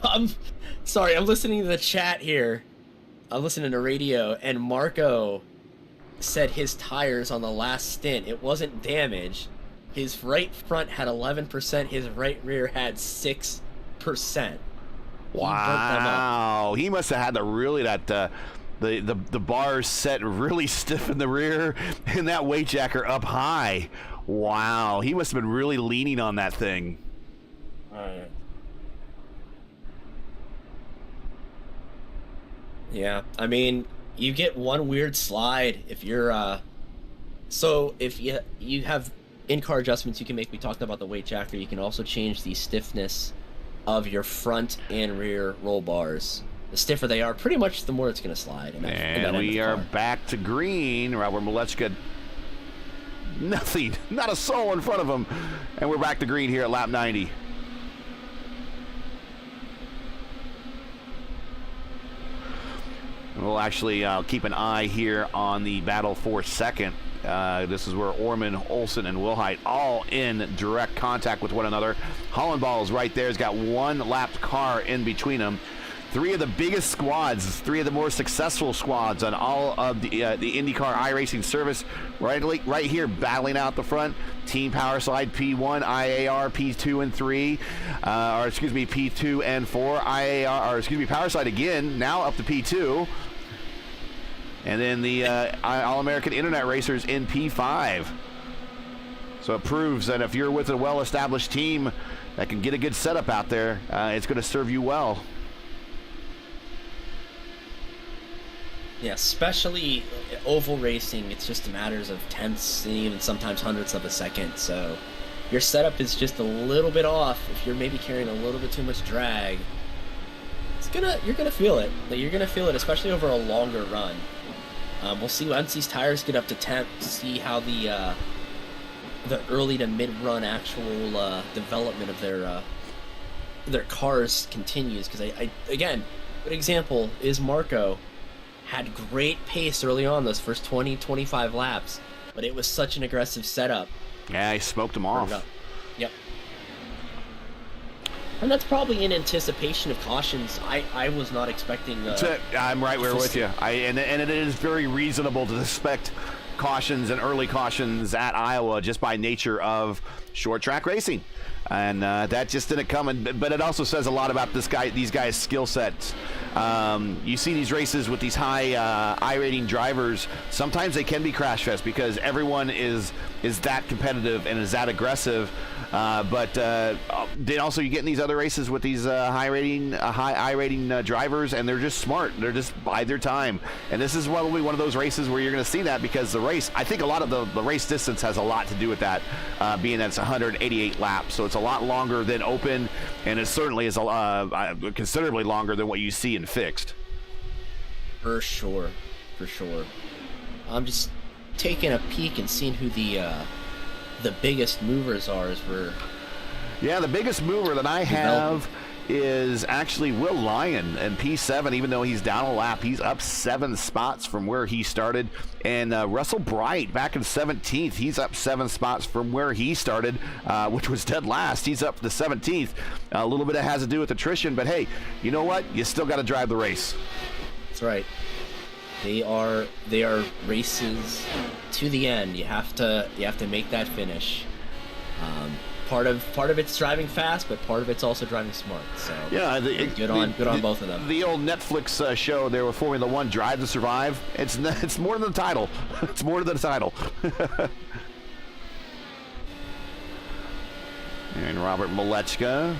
Speaker 2: I'm sorry, I'm listening to the chat here. I'm listening to radio, and Marco said his tires on the last stint, it wasn't damaged. His right front had 11%, his right rear had 6%.
Speaker 1: Wow. He must have had the bars set really stiff in the rear and that weight jacker up high. Wow. He must have been really leaning on that thing.
Speaker 2: Yeah, I mean, you get one weird slide if you're so if you have in-car adjustments you can make. We talked about the weight jacker. You can also change the stiffness of your front and rear roll bars. The stiffer they are, pretty much the more it's going to slide.
Speaker 1: And we are back to green. Robert Malechka, nothing, not a soul in front of him. And we're back to green here at lap 90. We'll actually keep an eye here on the battle for second. This is where Orman, Olsen, and Wilhite all in direct contact with one another. Hollenball is right there. He's got one lapped car in between them. Three of the biggest squads, three of the more successful squads on all of the IndyCar iRacing service, right here battling out the front. Team Powerslide P1, IAR P2 and 3, P2 and 4, Powerslide again, now up to P2. And then the All-American Internet Racers in P5. So it proves that if you're with a well-established team that can get a good setup out there, it's going to serve you well.
Speaker 2: Yeah, especially oval racing, it's just matters of tenths and even sometimes hundredths of a second. So your setup is just a little bit off. If you're maybe carrying a little bit too much drag, you're gonna feel it. You're gonna feel it, especially over a longer run. We'll see once these tires get up to temp, see how the early to mid-run actual development of their cars continues. Because I again, good example is Marco. Had great pace early on those first 20-25 laps, but it was such an aggressive setup.
Speaker 1: Yeah, he smoked them off.
Speaker 2: Yep. And that's probably in anticipation of cautions. I was not expecting.
Speaker 1: I'm right there with you. And it is very reasonable to expect cautions and early cautions at Iowa just by nature of short track racing. And that just didn't come. But it also says a lot about these guys' skill sets. You see these races with these high I-rating drivers. Sometimes they can be crash fest because everyone is that competitive and is that aggressive. But then also you get in these other races with these high I-rating drivers, and they're just smart. They're just bide their time. And this is probably one of those races where you're going to see that, because the race, I think a lot of the race distance has a lot to do with that, being that it's 188 laps. So it's a lot longer than open, and it certainly is considerably longer than what you see in fixed.
Speaker 2: For sure. I'm just taking a peek and seeing who the biggest movers are
Speaker 1: the biggest mover that I have is actually Will Lyon in P7. Even though he's down a lap, he's up 7 spots from where he started. And Russell Bright back in 17th, he's up 7 spots from where he started, which was dead last. He's up to the 17th. A little bit of has to do with attrition, but hey, you know what? You still got to drive the race.
Speaker 2: That's right. They are races to the end. You have to make that finish. Part of it's driving fast, but part of it's also driving smart. So
Speaker 1: yeah,
Speaker 2: good on both of them.
Speaker 1: The old Netflix show there with Formula One, Drive to Survive. It's more than the title. It's more than the title. And Robert Malechka,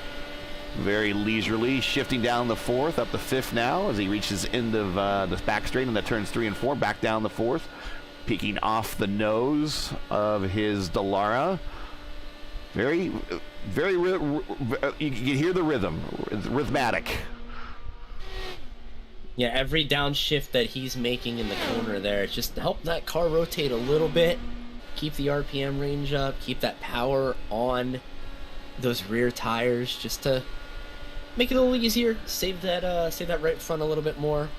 Speaker 1: very leisurely, shifting down the 4th, up the 5th now as he reaches end of the back straight and that turns 3 and 4, back down the 4th, peeking off the nose of his Dallara. Very, you can hear the rhythm. It's rhythmatic.
Speaker 2: Yeah, every downshift that he's making in the corner there, it's just to help that car rotate a little bit, keep the RPM range up, keep that power on those rear tires, just to make it a little easier, save that right front a little bit more.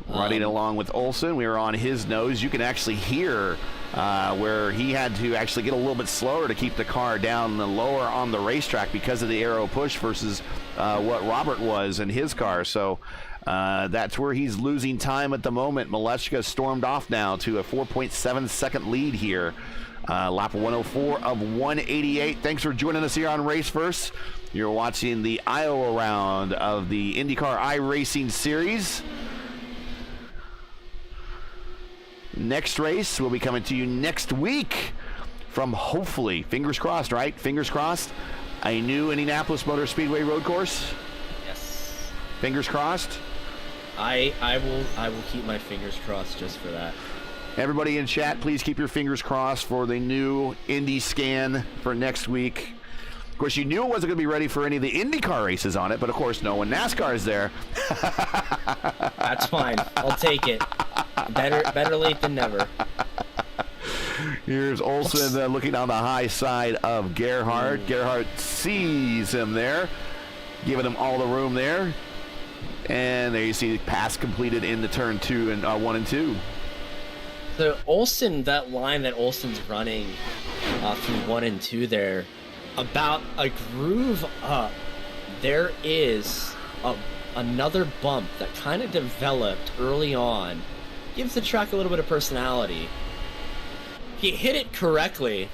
Speaker 1: Running along with Olsen, we were on his nose. You can actually hear where he had to actually get a little bit slower to keep the car down and lower on the racetrack because of the aero push versus what Robert was in his car. So that's where he's losing time at the moment. Maleshka stormed off now to a 4.7 second lead here. Lap 104 of 188. Thanks for joining us here on Race First. You're watching the Iowa round of the IndyCar iRacing Series. Next race will be coming to you next week from, hopefully, fingers crossed, right? Fingers crossed, a new Indianapolis Motor Speedway road course.
Speaker 2: Yes.
Speaker 1: Fingers crossed.
Speaker 2: I will keep my fingers crossed just for that.
Speaker 1: Everybody in chat, please keep your fingers crossed for the new Indy scan for next week. Of course, you knew it wasn't going to be ready for any of the IndyCar races on it, but of course, no, when NASCAR is there.
Speaker 2: That's fine. I'll take it. Better late than never.
Speaker 1: Here's Olsen looking on the high side of Gerhardt. Gerhardt sees him there, giving him all the room there. And there you see pass completed into turn 2 and 1 and 2.
Speaker 2: So Olsen, that line that Olsen's running through 1 and 2 there, about a groove up, there is another bump that kind of developed early on. Gives the track a little bit of personality. If you hit it correctly,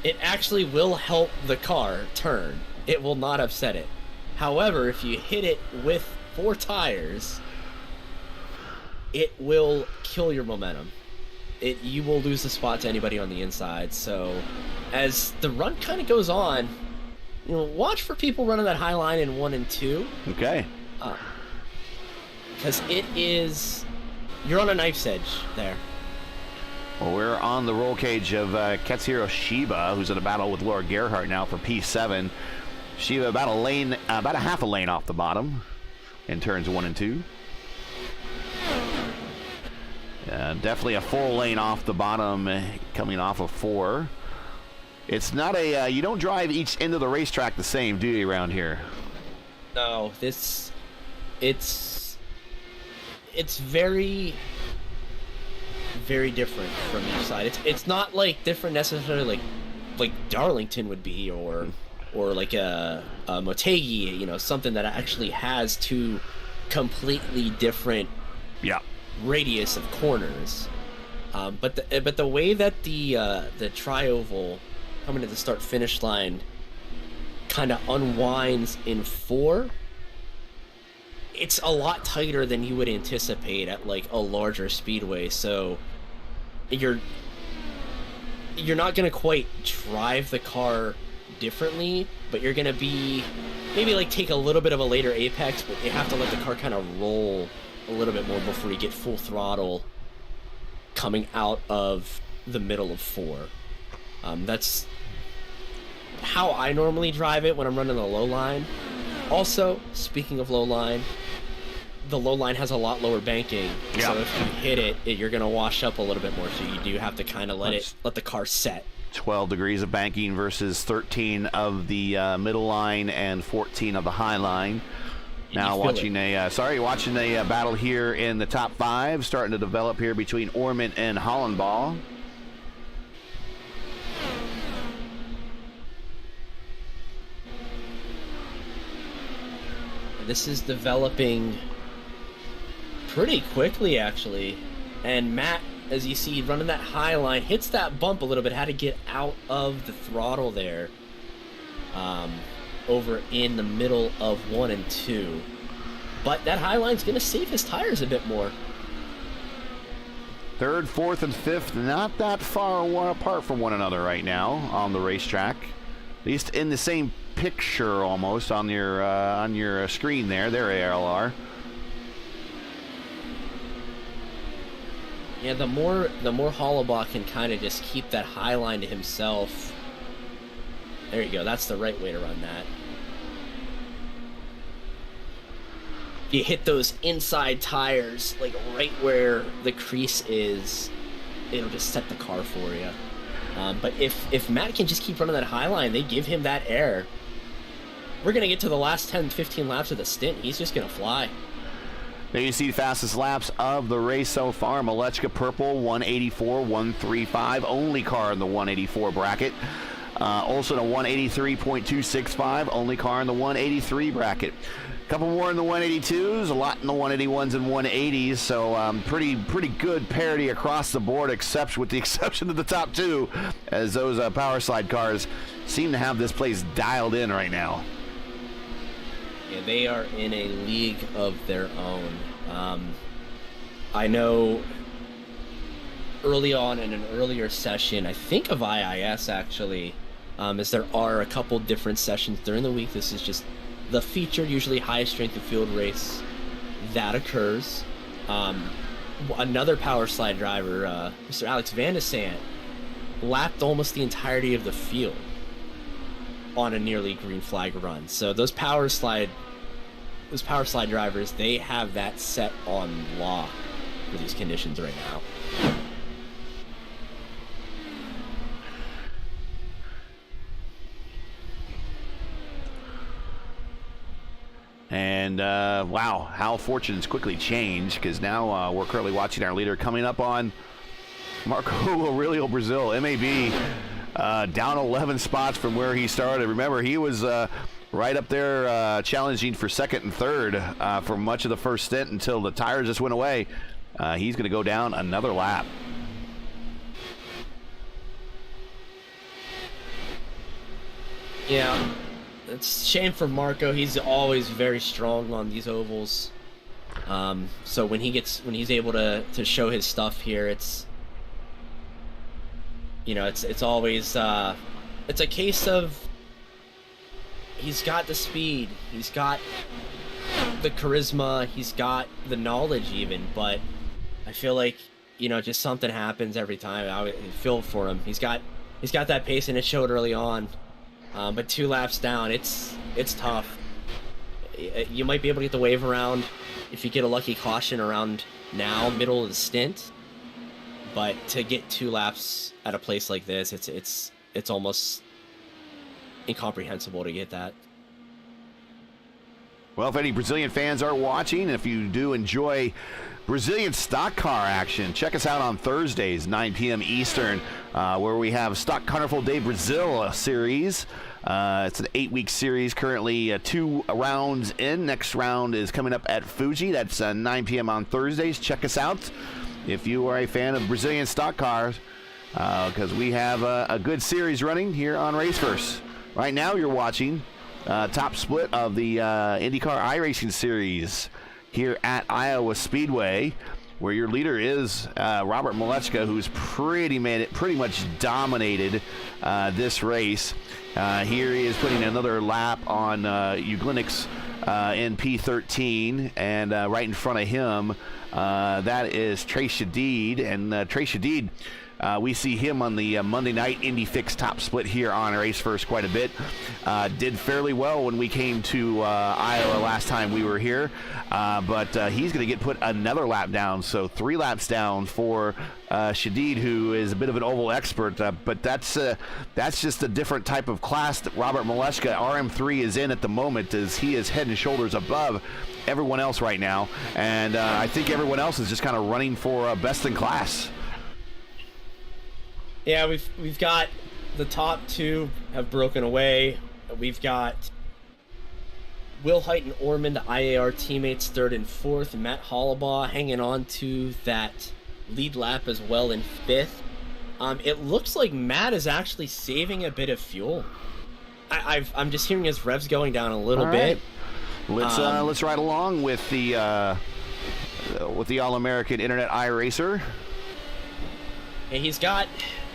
Speaker 2: it actually will help the car turn. It will not upset it. However, if you hit it with 4 tires, it will kill your momentum. You will lose the spot to anybody on the inside. So as the run kind of goes on, watch for people running that high line in 1 and 2.
Speaker 1: Okay.
Speaker 2: Because you're on a knife's edge there.
Speaker 1: Well, we're on the roll cage of Katsuhiro Shiba, who's in a battle with Laura Gerhardt now for P7. Shiba about a half a lane off the bottom in turns 1 and 2. Definitely a full lane off the bottom coming off of 4. It's not you don't drive each end of the racetrack the same, do you, around here?
Speaker 2: No, it's very, very different from each side. It's not like different necessarily like Darlington would be, or like a Motegi, something that actually has 2 completely different radius of corners. But the way that the tri-oval coming to the start finish line kind of unwinds in 4, it's a lot tighter than you would anticipate at like a larger speedway. So you're not going to quite drive the car differently, but you're going to be maybe like take a little bit of a later apex, but you have to let the car kind of roll a little bit more before you get full throttle coming out of the middle of 4. That's how I normally drive it when I'm running the low line. Also, speaking of low line, the low line has a lot lower banking, so if you hit it, you're going to wash up a little bit more, so you do have to kind of let the car set. 12
Speaker 1: degrees of banking versus 13 of the middle line and 14 of the high line. Now watching a battle here in the top 5, starting to develop here between Orman and Hollenball.
Speaker 2: This is developing pretty quickly, actually. And Matt, as you see, running that high line, hits that bump a little bit, had to get out of the throttle there. Over in the middle of 1 and 2. But that high line's going to save his tires a bit more.
Speaker 1: 3rd, 4th, and 5th, not that far apart from one another right now on the racetrack. At least in the same picture almost on your screen there. There ALR.
Speaker 2: Yeah, the more Hollenbach can kind of just keep that high line to himself. There you go. That's the right way to run that. you hit those inside tires, like right where the crease is, it'll just set the car for you. But if Matt can just keep running that high line, they give him that air, we're going to get to the last 10, 15 laps of the stint. He's just going to fly.
Speaker 1: There you see the fastest laps of the race so far. Malechka purple, 184.135. Only car in the 184 bracket. Olsen a 183.265. Only car in the 183 bracket. A couple more in the 182s, a lot in the 181s and 180s, so pretty good parity across the board, except with the exception of the top two, as those power slide cars seem to have this place dialed in right now.
Speaker 2: Yeah, they are in a league of their own. I know early on in an earlier session, I think of IIS actually, as there are a couple different sessions during the week. This is just the featured, usually high strength of field race that occurs. Another power slide driver, Mr. Alex Van de Sant, lapped almost the entirety of the field on a nearly green flag run. So those power slide drivers, they have that set on lock for these conditions right now.
Speaker 1: And wow, how fortunes quickly change, because now we're currently watching our leader coming up on Marco Aurelio Brazil, MAB, down 11 spots from where he started. Remember, he was right up there challenging for second and third for much of the first stint until the tires just went away. He's going to go down another lap.
Speaker 2: Yeah. It's a shame for Marco. He's always very strong on these ovals. So when he's able to show his stuff here, it's always it's a case of he's got the speed, he's got the charisma, he's got the knowledge even, but I feel like just something happens every time. I feel for him. He's got that pace, and it showed early on. But 2 laps down, it's tough. You might be able to get the wave around if you get a lucky caution around now, middle of the stint. But to get 2 laps at a place like this, it's almost incomprehensible to get that.
Speaker 1: Well, if any Brazilian fans are watching, if you do enjoy Brazilian stock car action, check us out on Thursdays, 9 p.m. Eastern, where we have Stock Carnival de Brazil series. It's an 8-week series, currently 2 rounds in. Next round is coming up at Fuji. That's 9 p.m. on Thursdays. Check us out if you are a fan of Brazilian stock cars, because we have a good series running here on Raceverse. Right now you're watching top split of the IndyCar iRacing Series here at Iowa Speedway, where your leader is Robert Malechka, who's pretty much dominated this race. Here he is putting another lap on Uglinix in P13, and right in front of him, that is Trey Shadid, and Trey Shadid, we see him on the Monday night Indy Fix top split here on Race First quite a bit. Did fairly well when we came to Iowa last time we were here, but he's going to get put another lap down, so 3 laps down for Shadid, who is a bit of an oval expert, but that's just a different type of class that Robert Malechka RM3 is in at the moment, as he is head and shoulders above everyone else right now, and I think everyone else is just kind of running for best in class.
Speaker 2: Yeah, we've got the top 2 have broken away. We've got Will Height and Orman, the IAR teammates, 3rd and 4th. Matt Hollabaugh hanging on to that lead lap as well in 5th. It looks like Matt is actually saving a bit of fuel. I'm just hearing his revs going down a little bit.
Speaker 1: Let's ride along with the All-American Internet iRacer.
Speaker 2: And he's got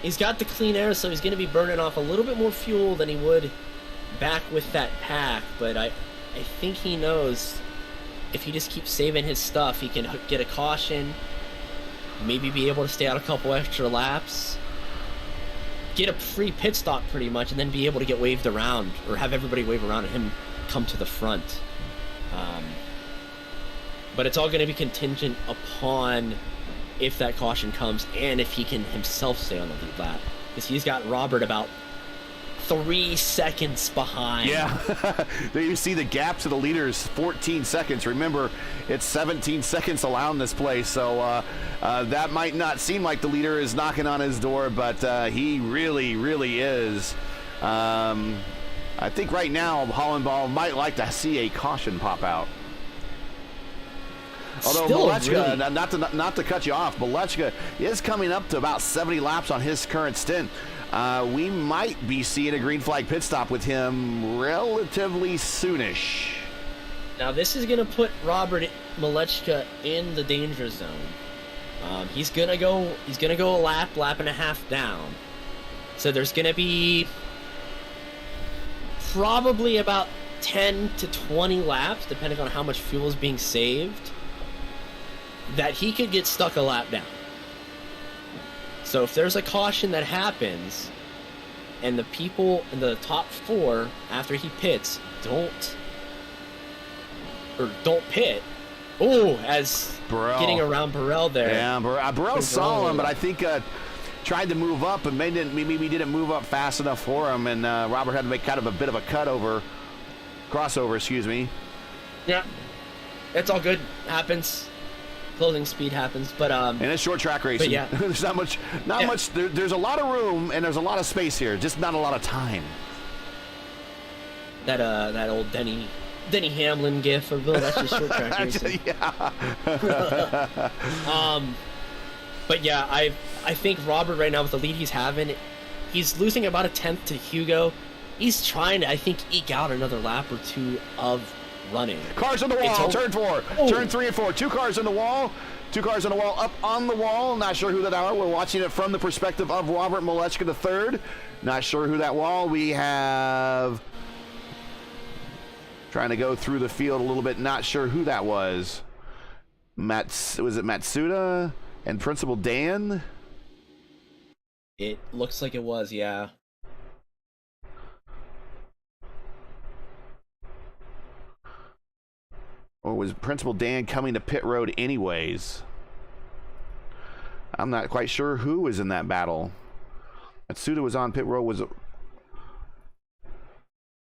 Speaker 2: the clean air, so he's going to be burning off a little bit more fuel than he would back with that pack, but I think he knows if he just keeps saving his stuff, he can get a caution, maybe be able to stay out a couple extra laps, get a free pit stop pretty much, and then be able to get waved around, or have everybody wave around and him come to the front. but it's all going to be contingent upon if that caution comes and if he can himself stay on the lead lap, because he's got Robert about 3 seconds behind.
Speaker 1: Yeah, there you see the gap to the leaders, 14 seconds. Remember, it's 17 seconds allowed in this place, so that might not seem like the leader is knocking on his door, but he really, really is. I think right now Hollenbaugh might like to see a caution pop out. Although Malechka, really... not to cut you off, Malechka is coming up to about 70 laps on his current stint. We might be seeing a green flag pit stop with him relatively soonish.
Speaker 2: Now this is going to put Robert Malechka in the danger zone. He's gonna go a lap and a half down. So there's going to be probably about 10 to 20 laps, depending on how much fuel is being saved, that he could get stuck a lap down. So if there's a caution that happens, and the people in the top 4 after he pits don't pit. Oh, as
Speaker 1: Burrell
Speaker 2: getting around Burrell there.
Speaker 1: Yeah, Burrell saw him, but I think tried to move up, and maybe didn't move up fast enough for him, and Robert had to make kind of a bit of a crossover, excuse me.
Speaker 2: Yeah, it's all good. Happens. Closing speed happens, but
Speaker 1: and it's short track racing.
Speaker 2: Yeah.
Speaker 1: There's not much. There's a lot of room and there's a lot of space here, just not a lot of time.
Speaker 2: That old Denny Hamlin gif of that's just short track racing.
Speaker 1: Yeah.
Speaker 2: But yeah, I think Robert right now with the lead he's having, he's losing about a 10th to Hugo. He's trying to, I think, eke out another lap or 2 of running.
Speaker 1: Cars on the wall, turn 4, turn 3 and 4. 2 cars on the wall, up on the wall. Not sure who that are. We're watching it from the perspective of Robert Malechka III. Not sure who that wall. We have trying to go through the field a little bit. Not sure who that was. Was it Matsuda and Principal Dan?
Speaker 2: It looks like it was, yeah.
Speaker 1: Or was Principal Dan coming to pit road anyways? I'm not quite sure who was in that battle. Matsuda was on pit road. Was it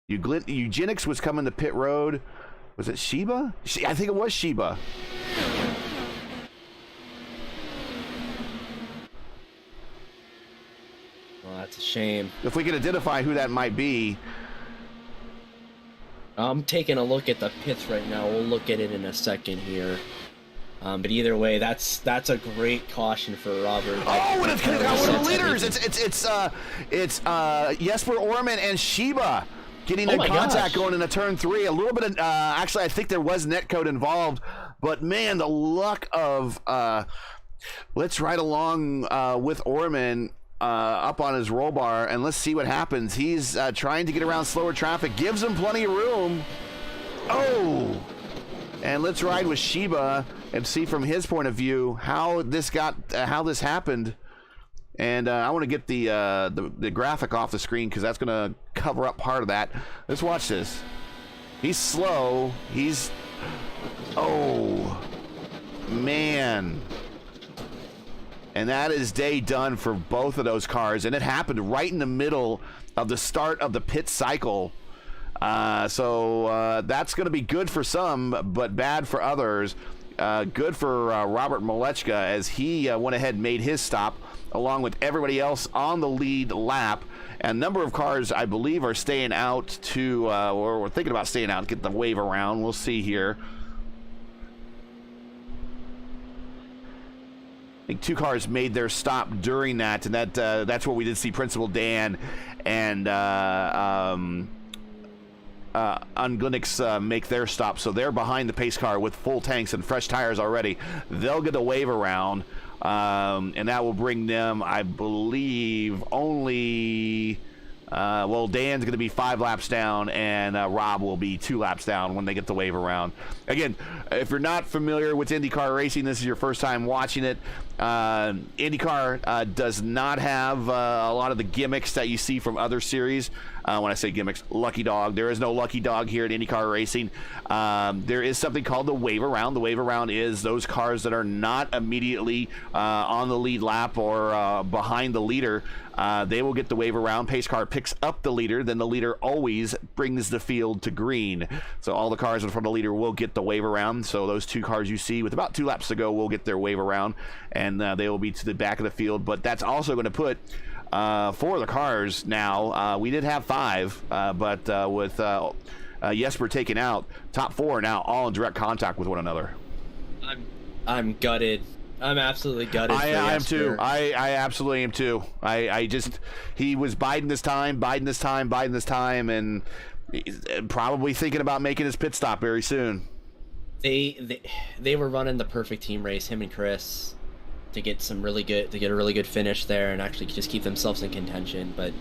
Speaker 1: Eugenics was coming to pit road? Was it Sheba? I think it was Sheba.
Speaker 2: Well, that's a shame.
Speaker 1: If we could identify who that might be.
Speaker 2: I'm taking a look at the pits right now. We'll look at it in a second here. But either way, that's a great caution for Robert.
Speaker 1: Oh, and it's coming out with the leaders. It's Jesper Orman and Sheba getting in contact going into turn 3. A little bit of actually, I think there was netcode involved, but man, the luck of let's ride along with Orman. Up on his roll bar, and let's see what happens. He's trying to get around slower traffic, gives him plenty of room. Oh, and let's ride with Sheba and see from his point of view how this happened. And I want to get the graphic off the screen because that's going to cover up part of that. Let's watch this. He's slow. Oh man. And that is day done for both of those cars. And it happened right in the middle of the start of the pit cycle. So that's going to be good for some, but bad for others. Good for Robert Malechka as he went ahead and made his stop along with everybody else on the lead lap. And a number of cars, I believe, are staying out to, or we're thinking about staying out, get the wave around. We'll see here. I think 2 cars made their stop during that, and that's where we did see Principal Dan and Unglinix make their stop. So they're behind the pace car with full tanks and fresh tires already. They'll get a wave around, and that will bring them, I believe, only... well, Dan's going to be 5 laps down, and Rob will be 2 laps down when they get the wave around. Again, if you're not familiar with IndyCar racing, this is your first time watching it. IndyCar does not have a lot of the gimmicks that you see from other series. When I say gimmicks, lucky dog. There is no lucky dog here at IndyCar Racing. There is something called the wave around. The wave around is those cars that are not immediately on the lead lap or behind the leader. They will get the wave around. Pace car picks up the leader, then the leader always brings the field to green. So all the cars in front of the leader will get the wave around. So those two cars you see with about 2 laps to go will get their wave around, and they will be to the back of the field. But that's also going to put 4 of the cars now. We did have 5, but with Jesper taken out, top 4 are now all in direct contact with one another.
Speaker 2: I'm gutted. I'm absolutely gutted.
Speaker 1: I am too. I absolutely am too. I just, he was biding this time, and probably thinking about making his pit stop very soon.
Speaker 2: They were running the perfect team race, him and Chris, to get a really good finish there and actually just keep themselves in contention. But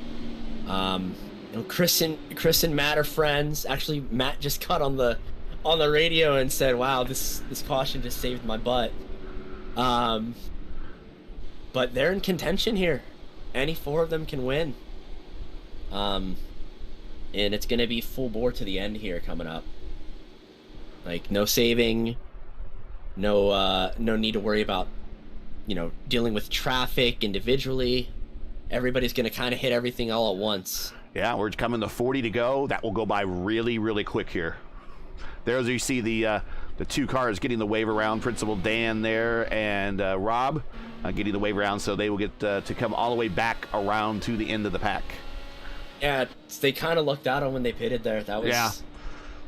Speaker 2: Chris and Matt are friends. Actually, Matt just got on the radio and said, "Wow, this caution just saved my butt." But they're in contention here. Any 4 of them can win. And it's going to be full bore to the end here coming up. Like, no saving, no need to worry about, dealing with traffic individually. Everybody's going to kind of hit everything all at once.
Speaker 1: Yeah, we're coming to 40 to go. That will go by really, really quick here. There's, you see the 2 cars getting the wave around, Principal Dan there and Rob getting the wave around, so they will get to come all the way back around to the end of the pack.
Speaker 2: Yeah, they kind of lucked out on when they pitted there. That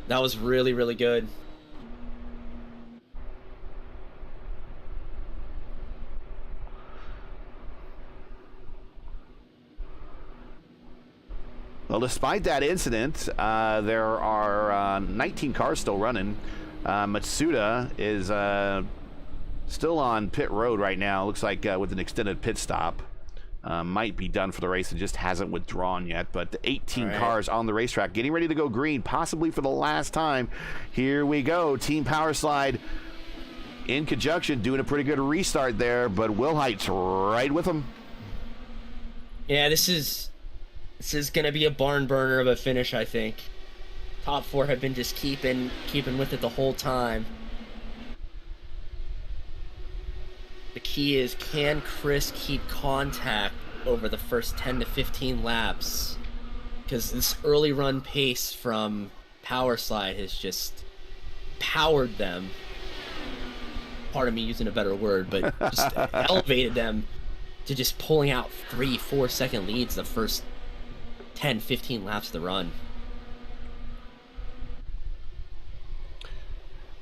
Speaker 2: was really, really good.
Speaker 1: Well, despite that incident, there are 19 cars still running. Matsuda is still on pit road right now. Looks like with an extended pit stop. Might be done for the race and just hasn't withdrawn yet. But the 18 cars on the racetrack getting ready to go green, possibly for the last time. Here we go. Team Power Slide in conjunction, doing a pretty good restart there, but Wilhite's right with them.
Speaker 2: Yeah, this is going to be a barn burner of a finish, I think. Top 4 have been just keeping with it the whole time. The key is, can Chris keep contact over the first 10 to 15 laps? Because this early run pace from Power Slide has just powered them. Pardon me using a better word, but just elevated them to just pulling out 3-4 second leads the first 10-15 laps of the run.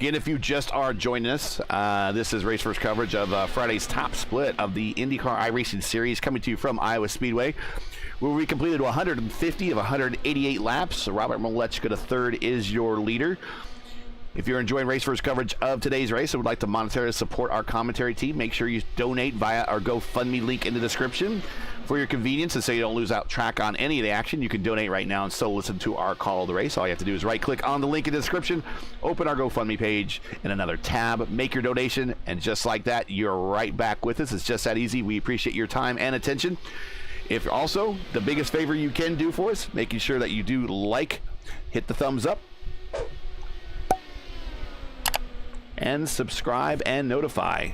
Speaker 1: Again, if you just are joining us, this is Race First coverage of Friday's top split of the IndyCar iRacing Series, coming to you from Iowa Speedway, where we completed 150 of 188 laps. Robert Malechka III is your leader. If you're enjoying Race First coverage of today's race and would like to monetarily support our commentary team, make sure you donate via our GoFundMe link in the description. For your convenience, and so you don't lose out track on any of the action, you can donate right now and still listen to our call of the race. All you have to do is right-click on the link in the description, open our GoFundMe page in another tab, make your donation, and just like that, you're right back with us. It's just that easy. We appreciate your time and attention. If also, the biggest favor you can do for us, making sure that you do like, hit the thumbs up, and subscribe and notify,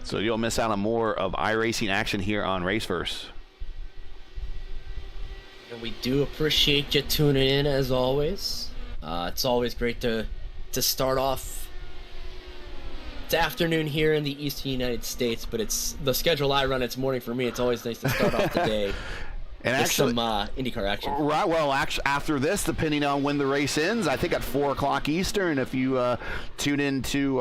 Speaker 1: so you'll miss out on more of iRacing action here on Race First.
Speaker 2: And we do appreciate you tuning in as always. It's always great to start off. It's afternoon here in the eastern United States, but it's the schedule I run. It's morning for me. It's always nice to start off the day. And actually, some IndyCar action.
Speaker 1: Right. Well, actually, after this, depending on when the race ends, I think at 4 o'clock Eastern, if you tune into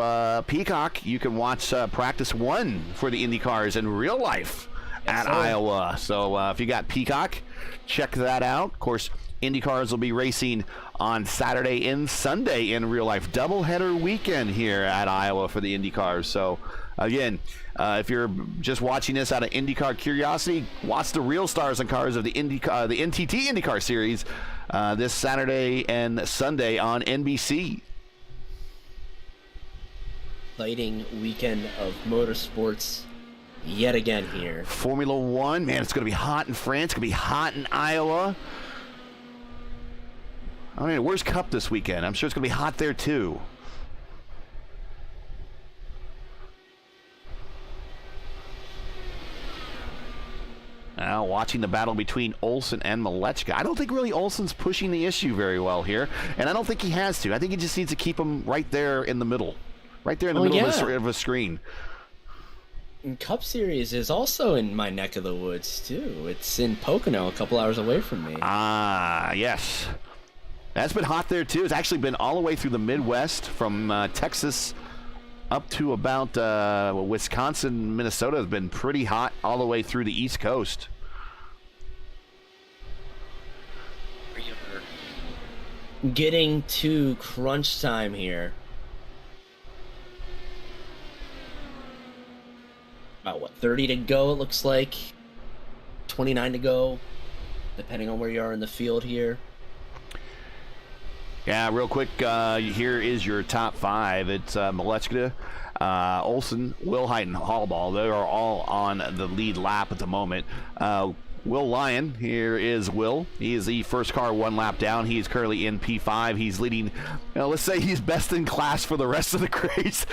Speaker 1: Peacock, you can watch practice 1 for the IndyCars in real life at Iowa. So if you got Peacock, check that out. Of course, IndyCars will be racing on Saturday and Sunday in real life. Doubleheader weekend here at Iowa for the IndyCars. So again, if you're just watching this out of IndyCar curiosity, watch the real stars and cars of the NTT IndyCar Series this Saturday and Sunday on NBC.
Speaker 2: Exciting weekend of motorsports yet again here.
Speaker 1: Formula One, man, it's going to be hot in France. It's going to be hot in Iowa. I mean, where's Cup this weekend? I'm sure it's going to be hot there, too. Now watching the battle between Olsen and Malechka. I don't think really Olsen's pushing the issue very well here, and I don't think he has to. I think he just needs to keep him right there in the middle. Right there in the middle of a screen.
Speaker 2: And Cup Series is also in my neck of the woods, too. It's in Pocono, a couple hours away from me.
Speaker 1: Ah, yes. That's been hot there, too. It's actually been all the way through the Midwest, from Texas up to about Wisconsin, Minnesota has been pretty hot all the way through the East Coast.
Speaker 2: Getting to crunch time here. About, what, 30 to go, it looks like. 29 to go, depending on where you are in the field here.
Speaker 1: Yeah, real quick, here is your top five. It's Malechka, Olsen, Wilhite, and Hallball. They are all on the lead lap at the moment. Will Lyon, here is Will. He is the first car one lap down. He is currently in P5. He's leading, let's say he's best in class for the rest of the race,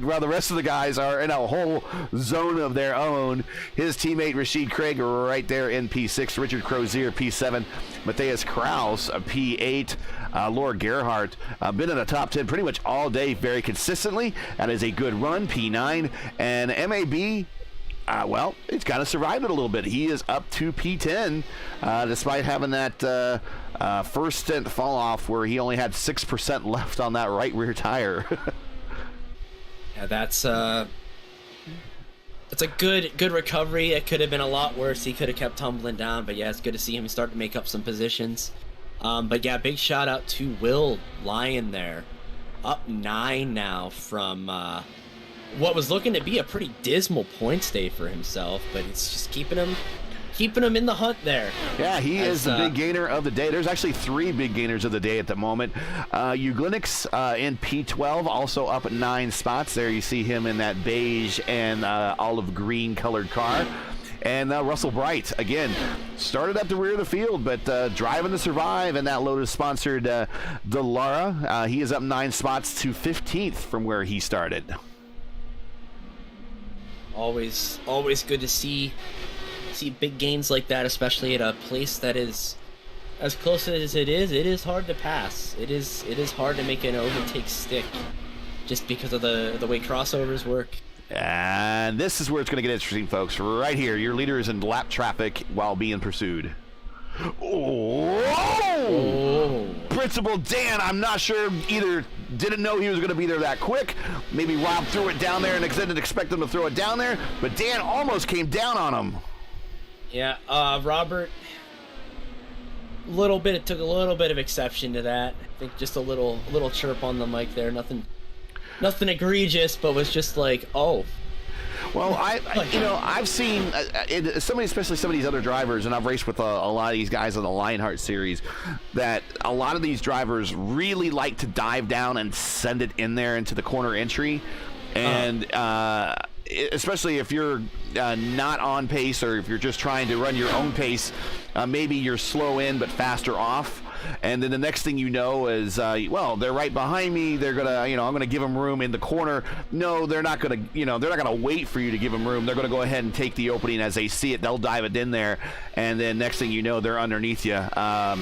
Speaker 1: while the rest of the guys are in a whole zone of their own. His teammate Rashid Craig right there in P6. Richard Crozier, P7. Matthias Kraus, P8. Laura Gerhardt, been in the top 10 pretty much all day very consistently. That is a good run, P9. And MAB, well, it's kind of survived it a little bit. He is up to P10, despite having that first stint fall off where he only had 6% left on that right rear tire.
Speaker 2: Yeah, that's a good recovery. It could have been a lot worse. He could have kept tumbling down, but yeah, it's good to see him start to make up some positions. But yeah, big shout out to Will Lyon there, up 9 now from what was looking to be a pretty dismal points day for himself, but it's just keeping him in the hunt there.
Speaker 1: Yeah, he is the big gainer of the day. There's actually 3 big gainers of the day at the moment. Uglinix in P12, also up at 9 spots. There you see him in that beige and olive green colored car. And Russell Bright, again, started at the rear of the field, but driving to survive in that Lotus-sponsored Dallara. He is up 9 spots to 15th from where he started.
Speaker 2: Always good to see big gains like that, especially at a place that is as close as it is. It is hard to pass. It is hard to make an overtake stick, just because of the way crossovers work.
Speaker 1: And this is where it's going to get interesting, folks. Right here, your leader is in lap traffic while being pursued. Oh! Principal Dan, I'm not sure, either didn't know he was going to be there that quick. Maybe Rob threw it down there and didn't expect him to throw it down there. But Dan almost came down on him. Yeah,
Speaker 2: Robert, took a little bit of exception to that. I think just a little chirp on the mic there. Nothing egregious, but was just like, oh.
Speaker 1: Well, I've seen especially some of these other drivers, and I've raced with a lot of these guys on the Lionheart series, that a lot of these drivers really like to dive down and send it in there into the corner entry. And especially if you're not on pace, or if you're just trying to run your own pace, maybe you're slow in but faster off. And then the next thing you know is, well, they're right behind me. They're gonna, I'm gonna give them room in the corner. No, they're not gonna, they're not gonna wait for you to give them room. They're gonna go ahead and take the opening as they see it. They'll dive it in there, and then next thing you know, they're underneath you.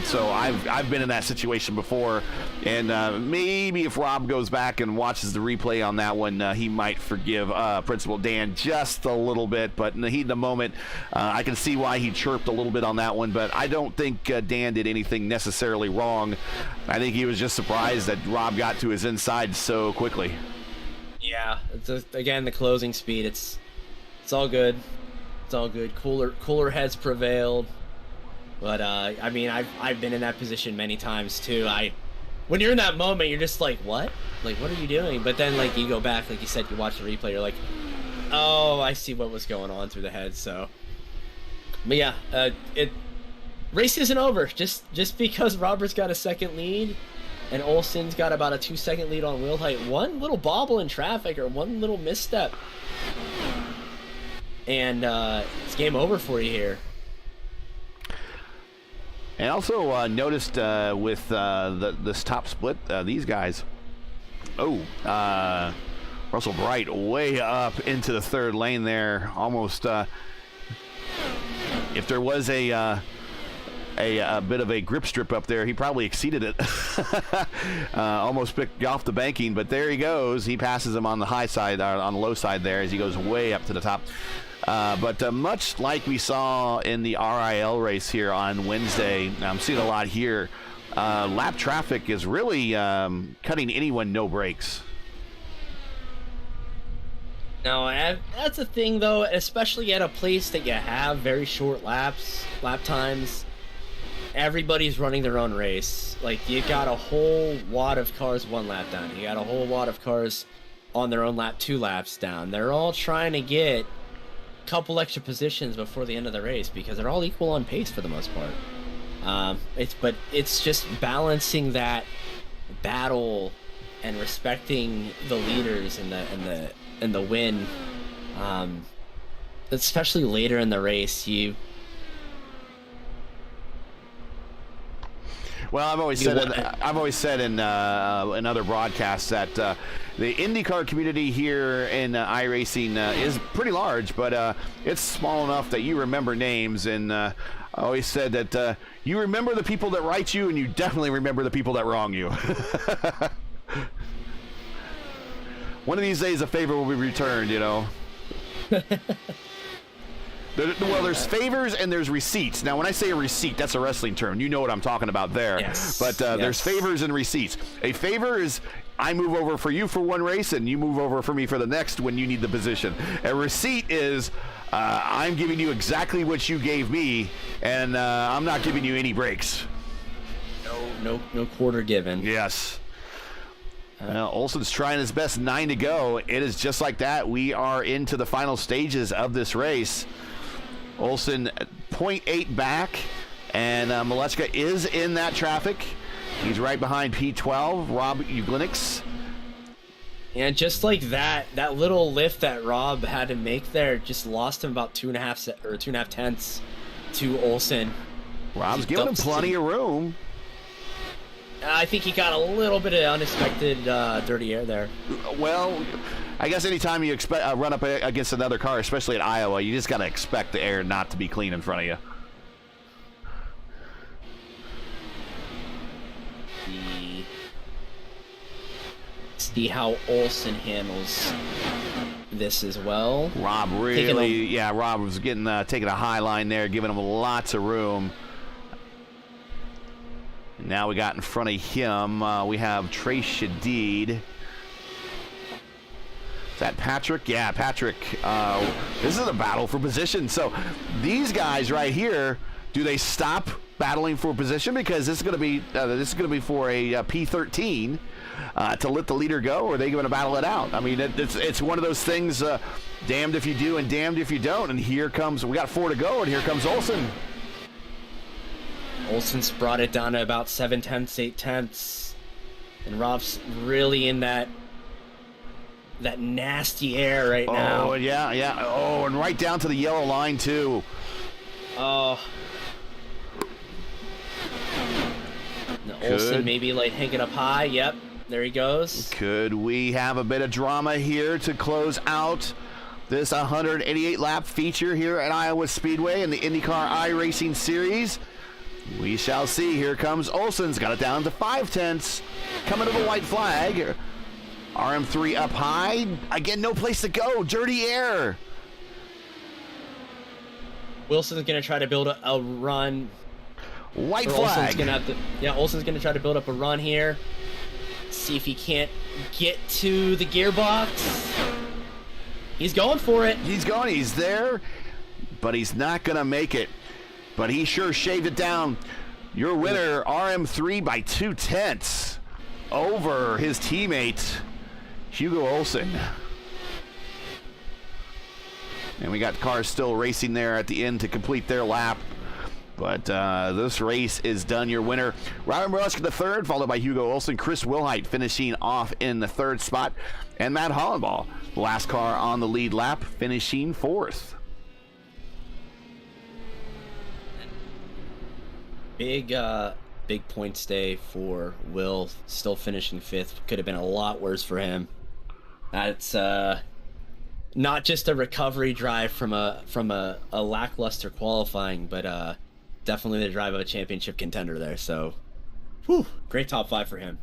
Speaker 1: So I've been in that situation before, and maybe if Rob goes back and watches the replay on that one, he might forgive Principal Dan just a little bit. But in the heat of the moment, I can see why he chirped a little bit on that one. But I don't think Dan did anything necessarily wrong. I think he was just surprised that Rob got to his inside so quickly.
Speaker 2: Yeah, again, the closing speed. It's all good. It's all good. Cooler heads prevailed. But I mean, I've been in that position many times too. When you're in that moment, you're just like, what? Like, what are you doing? But then, like, you go back, like you said, you watch the replay, you're like, oh, I see what was going on through the head. So, but yeah, race isn't over. Just because Robert's got a second lead and Olsen's got about a 2-second lead on Wilhite, one little bobble in traffic or one little misstep, and it's game over for you here.
Speaker 1: And also noticed with this top split, these guys. Russell Bright way up into the third lane there. Almost, if there was a bit of a grip strip up there, he probably exceeded it. Almost picked off the banking, but there he goes. He passes him on the high side, on the low side there, as he goes way up to the top. But much like we saw in the RIL race here on Wednesday, I'm seeing a lot here. Lap traffic is really cutting anyone no brakes.
Speaker 2: No, that's the thing, though, especially at a place that you have very short lap times. Everybody's running their own race. Like, you got a whole wad of cars 1 lap down. You got a whole wad of cars on their own lap 2 laps down. They're all trying to get a couple extra positions before the end of the race because they're all equal on pace for the most part. It's just balancing that battle and respecting the leaders and the win. Especially later in the race,
Speaker 1: Well, I've always said in other broadcasts that the IndyCar community here in iRacing is pretty large, but it's small enough that you remember names. And I always said that you remember the people that write you, and you definitely remember the people that wrong you. One of these days, a favor will be returned, you know. Well, there's favors and there's receipts. Now, when I say a receipt, that's a wrestling term. You know what I'm talking about there.
Speaker 2: Yes.
Speaker 1: But there's favors and receipts. A favor is I move over for you for one race and you move over for me for the next when you need the position. A receipt is I'm giving you exactly what you gave me, and I'm not giving you any breaks.
Speaker 2: No quarter given.
Speaker 1: Yes. Olsen's trying his best, 9 to go. It is just like that. We are into the final stages of this race. Olsen 0.8 back, and Malechka is in that traffic. He's right behind P12, Rob Uglinix.
Speaker 2: And just like that little lift that Rob had to make there just lost him about 2.5 tenths to Olsen.
Speaker 1: Rob's giving him plenty of room.
Speaker 2: I think he got a little bit of unexpected dirty air there. Well,
Speaker 1: I guess anytime you run up against another car, especially at Iowa, you just got to expect the air not to be clean in front of you.
Speaker 2: See how Olsen handles this as well.
Speaker 1: Rob really, Rob was getting taking a high line there, giving him lots of room. Now we got in front of him, we have Trace Shadid. Is that Patrick? Yeah, Patrick. This is a battle for position. So these guys right here, do they stop battling for position because this is going to be for a P13 to let the leader go, or are they going to battle it out? I mean, it's one of those things. Damned if you do and damned if you don't. And here comes, we got 4 to go, and here comes Olsen.
Speaker 2: Olsen's brought it down to about 7 tenths, 8 tenths. And Rob's really in that nasty air right now.
Speaker 1: Oh, yeah. Oh, and right down to the yellow line, too.
Speaker 2: Oh. Olsen maybe like hanging up high. Yep, there he goes.
Speaker 1: Could we have a bit of drama here to close out this 188 lap feature here at Iowa Speedway in the IndyCar iRacing Series? We shall see. Here comes Olsen's got it down to 5 tenths. Coming to the white flag. RM3 up high. Again, no place to go. Dirty air.
Speaker 2: Wilson's going to try to build a run.
Speaker 1: White flag.
Speaker 2: Olsen's going to try to build up a run here. See if he can't get to the gearbox. He's going for it.
Speaker 1: He's going. He's there. But he's not going to make it. But he sure shaved it down. Your winner, RM3 by 2 tenths over his teammate, Hugo Olsen. And we got cars still racing there at the end to complete their lap. But this race is done. Your winner, Ryan Morelski the third, followed by Hugo Olsen. Chris Wilhite finishing off in the 3rd spot. And Matt Hollenball, the last car on the lead lap, finishing 4th.
Speaker 2: Big points day for Will, still finishing 5th. Could have been a lot worse for him. That's not just a recovery drive from a lackluster qualifying, but definitely the drive of a championship contender there. So, whew, great top 5 for him.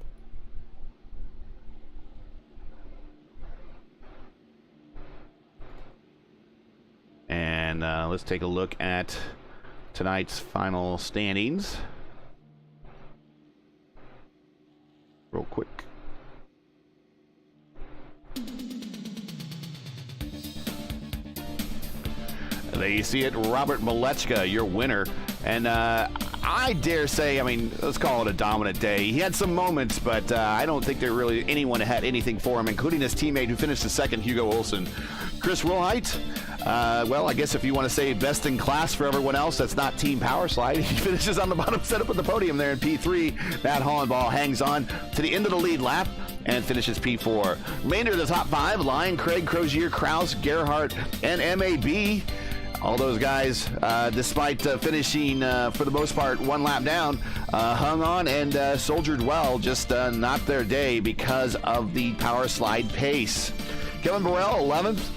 Speaker 1: And let's take a look at tonight's final standings real quick. There you see it, Robert Malechka, your winner. And I dare say, I mean, let's call it a dominant day. He had some moments, but I don't think there really anyone had anything for him, including his teammate who finished the second, Hugo Olsen. Chris Wilhite, well, I guess if you want to say best in class for everyone else, that's not Team Power Slide. He finishes on the bottom, set up at the podium there in P3. Matt Hollenball hangs on to the end of the lead lap and finishes P4. Remainder of the top 5, Lyon, Craig, Crozier, Kraus, Gerhardt, and MAB. All those guys, despite finishing, for the most part, one lap down, hung on and soldiered well, just not their day because of the Power Slide pace. Kevin Burrell, 11th.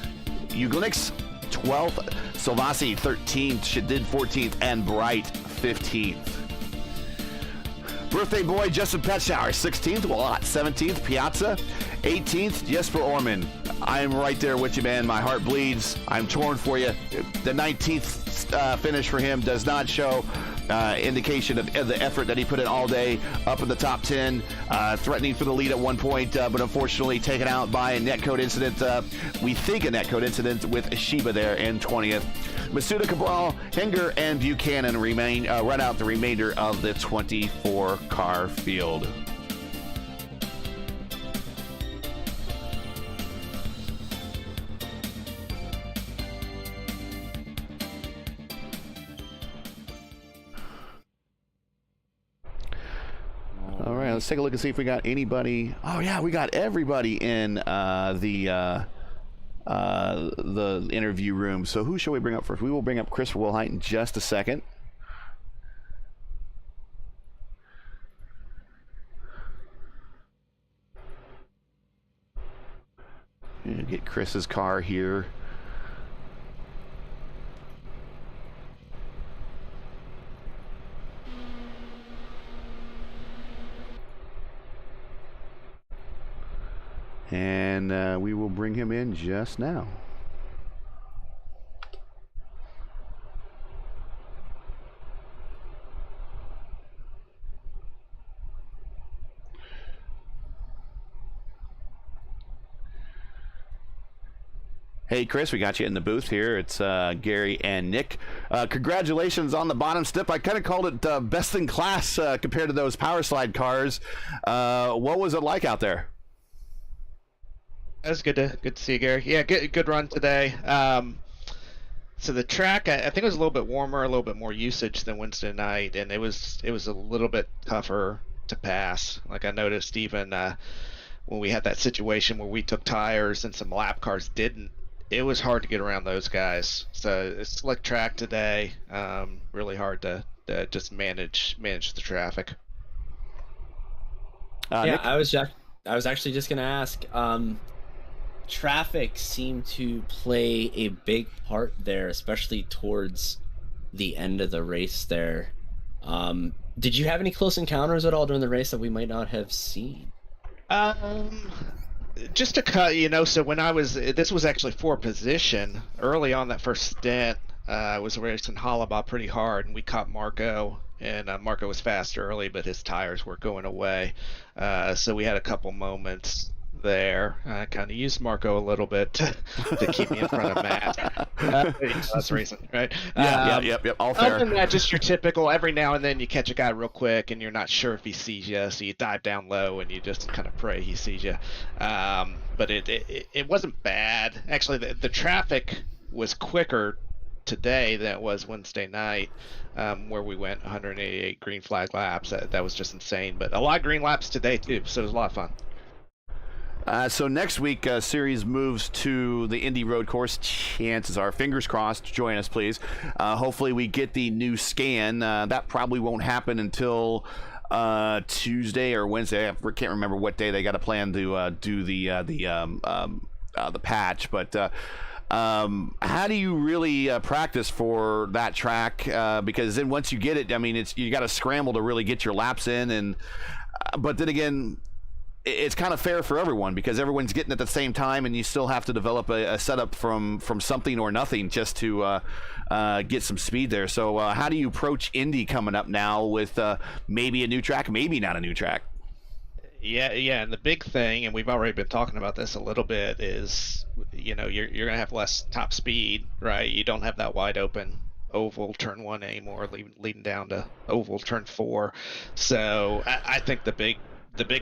Speaker 1: Uglix, 12th. Silvassi, 13th. Shadid, 14th. And Bright, 15th. Birthday boy Justin Petschauer, 16th. Watt, 17th. Piazza, 18th. Jesper Orman, I'm right there with you, man. My heart bleeds. I'm torn for you. The 19th finish for him does not show indication of the effort that he put in all day. Up in the top 10, threatening for the lead at one point, but unfortunately taken out by a netcode incident. We think a netcode incident with Shiba there in 20th. Masuda, Cabral, Henger, and Buchanan run out the remainder of the 24-car field. All right, let's take a look and see if we got anybody. Oh yeah, we got everybody in the interview room. So who shall we bring up first? We will bring up Chris Wilhite in just a second. Get Chris's car here. And we will bring him in just now. Hey, Chris, we got you in the booth here. It's Gary and Nick. Congratulations on the bottom step. I kind of called it best in class compared to those Power Slide cars. What was it like out there?
Speaker 3: That was good to see you, Gary. Yeah, good run today. So the track, I think it was a little bit warmer, a little bit more usage than Wednesday night, and it was a little bit tougher to pass. Like I noticed even when we had that situation where we took tires and some lap cars didn't, it was hard to get around those guys. So it's slick track today, really hard to just manage the traffic.
Speaker 2: Yeah,
Speaker 1: Nick?
Speaker 2: I was actually just gonna ask. Traffic seemed to play a big part there, especially towards the end of the race there. Did you have any close encounters at all during the race that we might not have seen?
Speaker 3: Just to cut, so when this was actually for position early on that first stint. I was racing Hollabaugh pretty hard, and we caught Marco, and Marco was fast early, but his tires were going away. So we had a couple moments there. I kind of used Marco a little bit to keep me in front of Matt. That's racing, right?
Speaker 1: Yep. All fair.
Speaker 3: Other than that, just your typical, every now and then you catch a guy real quick and you're not sure if he sees you, so you dive down low and you just kind of pray he sees you. But it wasn't bad. Actually, the traffic was quicker today than it was Wednesday night, where we went 188 green flag laps. That was just insane. But a lot of green laps today too, so it was a lot of fun.
Speaker 1: So next week, series moves to the Indy road course. Chances are, fingers crossed, join us, please. Hopefully we get the new scan. That probably won't happen until Tuesday or Wednesday. I can't remember what day they got a plan to do the patch. But how do you really practice for that track? Because then once you get it, I mean, you got to scramble to really get your laps in. And but then again, it's kind of fair for everyone because everyone's getting at the same time, and you still have to develop a setup from something or nothing just to get some speed there. So how do you approach Indy coming up now with maybe a new track, maybe not a new track?
Speaker 3: Yeah, and the big thing, and we've already been talking about this a little bit, is you're gonna have less top speed, right? You don't have that wide open oval turn 1 anymore, leading down to oval turn 4. So I think the big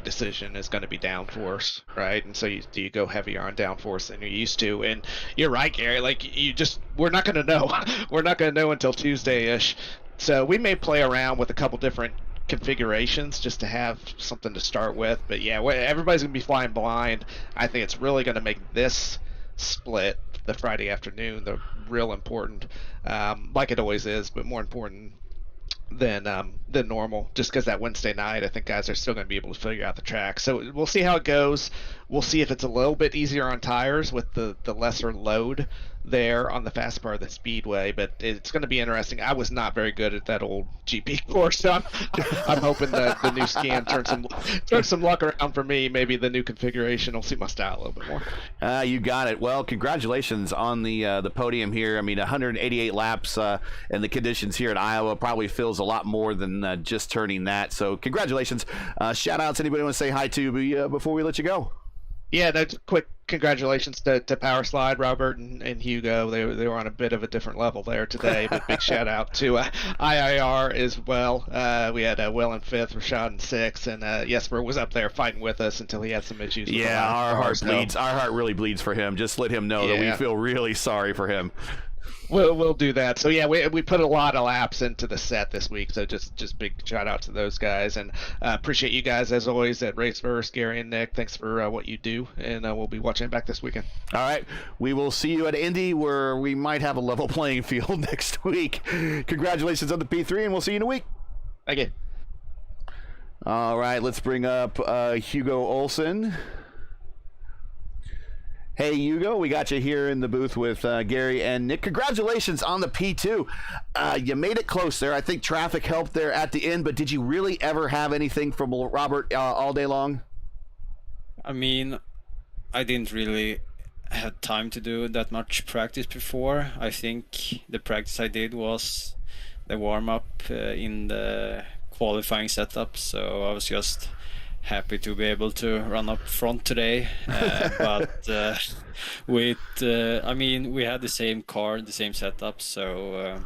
Speaker 3: decision is going to be downforce, right? And so do you go heavier on downforce than you're used to? And you're right, Gary. Like we're not going to know. We're not going to know until Tuesday-ish. So we may play around with a couple different configurations just to have something to start with. But yeah, everybody's going to be flying blind. I think it's really going to make this split, the Friday afternoon, the real important, like it always is, but more important than normal, just because that Wednesday night, I think guys are still going to be able to figure out the track. So we'll see how it goes. We'll see if it's a little bit easier on tires with the lesser load there on the fast part of the Speedway, but it's going to be interesting. I was not very good at that old GP course, so I'm hoping that the new scan turns some luck around for me. Maybe the new configuration will suit my style a little bit more.
Speaker 1: You got it. Well, congratulations on the podium here. I mean, 188 laps, and the conditions here in Iowa probably feels a lot more than just turning that. So congratulations. Shout outs, anybody want to say hi to before we let you go?
Speaker 3: Yeah, no, quick congratulations to Power Slide, Robert and Hugo. They were on a bit of a different level there today, but big shout out to IIR as well. We had Will in 5th, Rashad in 6th, and Jesper was up there fighting with us until he had some issues.
Speaker 1: Yeah, our heart bleeds. Our heart really bleeds for him. Just let him know that we feel really sorry for him.
Speaker 3: We'll do that. So yeah, we put a lot of laps into the set this week. So just big shout out to those guys, and appreciate you guys as always at Raceverse, Gary and Nick. Thanks for what you do, and we'll be watching it back this weekend.
Speaker 1: All right, we will see you at Indy, where we might have a level playing field next week. Congratulations on the P3, and we'll see you in a week.
Speaker 3: Thank you.
Speaker 1: All right, let's bring up Hugo Olsen. Hey, Hugo, we got you here in the booth with Gary and Nick. Congratulations on the P2. You made it close there. I think traffic helped there at the end, but did you really ever have anything from Robert all day long?
Speaker 4: I mean, I didn't really have time to do that much practice before. I think the practice I did was the warm-up in the qualifying setup, so I was just happy to be able to run up front today, but I mean, we had the same car, the same setup, so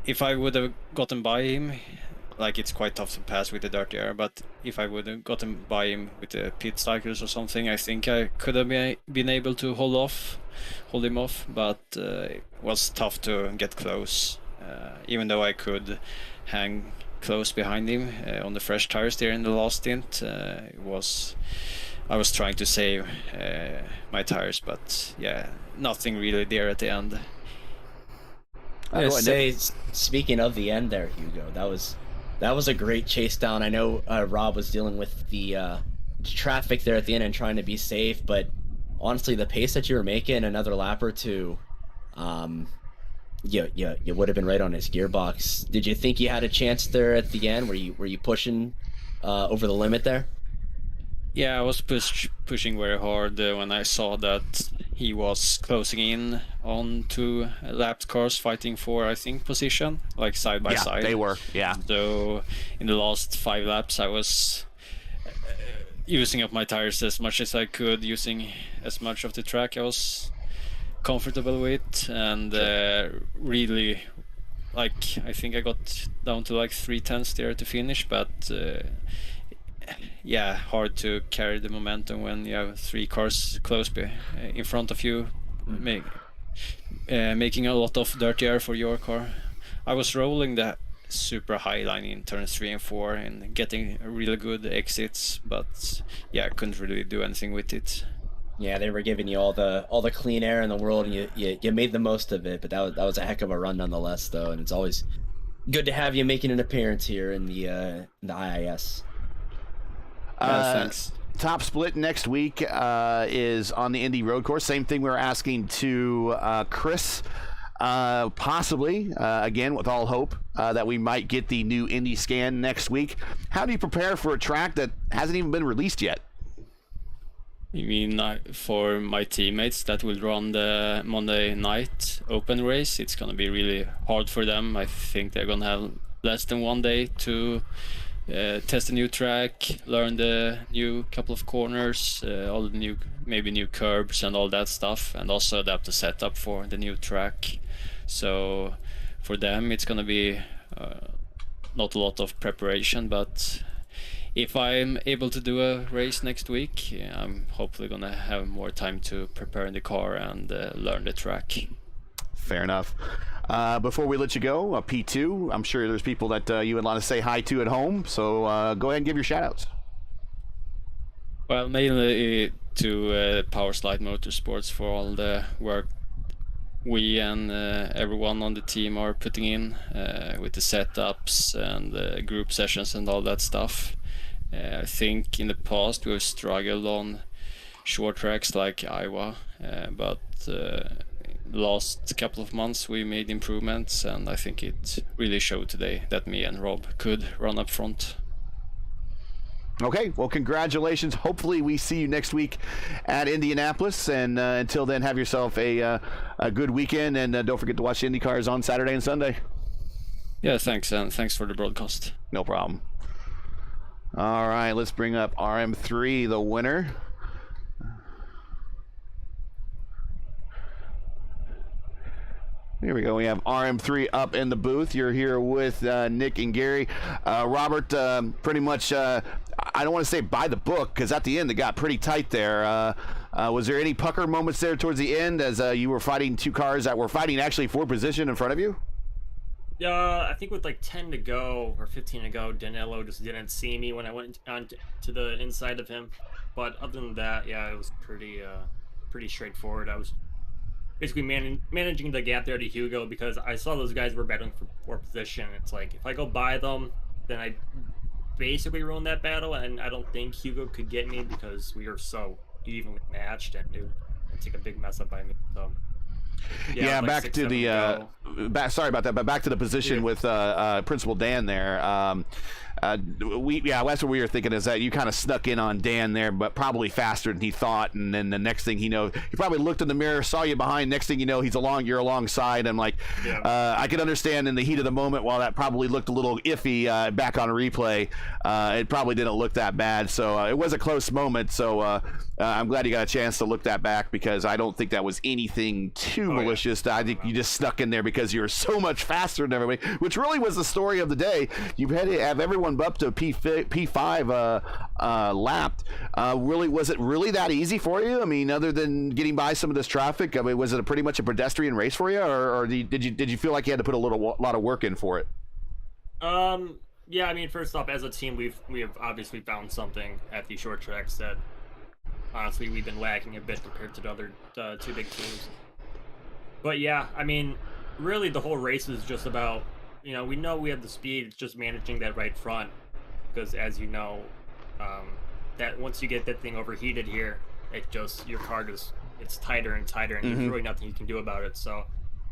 Speaker 4: if I would have gotten by him, like, it's quite tough to pass with the dirty air, but if I would have gotten by him with the pit cycles or something, I think I could have been able to hold him off, but it was tough to get close, even though I could hang close behind him on the fresh tires there in the last stint. I was trying to save my tires, but yeah, nothing really there at the end.
Speaker 2: I say, speaking of the end there, Hugo, that was a great chase down. I know Rob was dealing with the traffic there at the end and trying to be safe, but honestly, the pace that you were making, another lap or two, you would have been right on his gearbox. Did you think you had a chance there at the end? Were you pushing over the limit there?
Speaker 4: Yeah, I was pushing very hard when I saw that he was closing in on 2 lapped cars fighting for, I think, position, like side by side.
Speaker 1: Yeah, they were, yeah.
Speaker 4: So in the last 5 laps, I was using up my tires as much as I could, using as much of the track I was comfortable with, and really, like, I think I got down to like 3/10 there to finish, but yeah, hard to carry the momentum when you have 3 cars close in front of you, making a lot of dirty air for your car. I was rolling the super high line in turns 3 and 4 and getting really good exits, but yeah, I couldn't really do anything with it.
Speaker 2: Yeah, they were giving you all the clean air in the world, and you made the most of it. But that was a heck of a run nonetheless, though, and it's always good to have you making an appearance here in the IIS.
Speaker 4: Thanks.
Speaker 1: Top split next week is on the Indy road course. Same thing we were asking to Chris. Possibly, again, with all hope that we might get the new Indy scan next week. How do you prepare for a track that hasn't even been released yet?
Speaker 4: You mean for my teammates that will run the Monday night open race? It's going to be really hard for them. I think they're going to have less than 1 day to test a new track, learn the new couple of corners, all the new curbs and all that stuff, and also adapt the setup for the new track. So for them it's going to be not a lot of preparation, but if I'm able to do a race next week, I'm hopefully going to have more time to prepare in the car and learn the track.
Speaker 1: Fair enough. Before we let you go, P2, I'm sure there's people that you would want to say hi to at home, so go ahead and give your shout-outs.
Speaker 4: Well, mainly to Power Slide Motorsports for all the work we and everyone on the team are putting in with the setups and group sessions and all that stuff. I think in the past we've struggled on short tracks like Iowa, but last couple of months we made improvements, and I think it really showed today that me and Rob could run up front.
Speaker 1: Okay, well, congratulations. Hopefully we see you next week at Indianapolis, and until then, have yourself a good weekend, and don't forget to watch the IndyCars on Saturday and Sunday.
Speaker 4: Yeah, thanks, and thanks for the broadcast.
Speaker 1: No problem. All right, let's bring up RM3, the winner. Here we go. We have RM3 up in the booth. You're here with Nick and Gary. Robert, pretty much, I don't want to say by the book, because at the end it got pretty tight there. Was there any pucker moments there towards the end as you were fighting two cars that were fighting actually for position in front of you?
Speaker 5: I think with like 10 to go or 15 to go, Danilo just didn't see me when I went on to the inside of him. But other than that, yeah, it was pretty straightforward. I was basically managing the gap there to Hugo because I saw those guys were battling for position. It's like if I go by them, then I basically ruined that battle, and I don't think Hugo could get me because we were so evenly matched, and it would take a big mess up by me. So.
Speaker 1: Yeah,
Speaker 5: like
Speaker 1: back
Speaker 5: 6,
Speaker 1: to the sorry about that, but back to the position with Principal Dan there. That's what we were thinking is that you kind of snuck in on Dan there, but probably faster than he thought. And then the next thing you know, he probably looked in the mirror, saw you behind. Next thing you know, you're alongside. I'm like, I can understand in the heat of the moment, while that probably looked a little iffy back on replay, it probably didn't look that bad. So it was a close moment. So I'm glad you got a chance to look that back, because I don't think that was anything too malicious. I think you just snuck in there because you were so much faster than everybody, which really was the story of the day. You've had to have everyone up to P5 lapped. Really, was it really that easy for you? I mean, other than getting by some of this traffic, I mean, was it pretty much a pedestrian race for you, or did you feel like you had to put a lot of work in for it?
Speaker 5: Yeah, I mean, first off, as a team, we have obviously found something at these short tracks that honestly we've been lacking a bit compared to the other two big teams. But yeah, I mean, really the whole race is just about, we know we have the speed. It's just managing that right front, because as you know, that once you get that thing overheated here, your car it's tighter and tighter, and there's really nothing you can do about it. So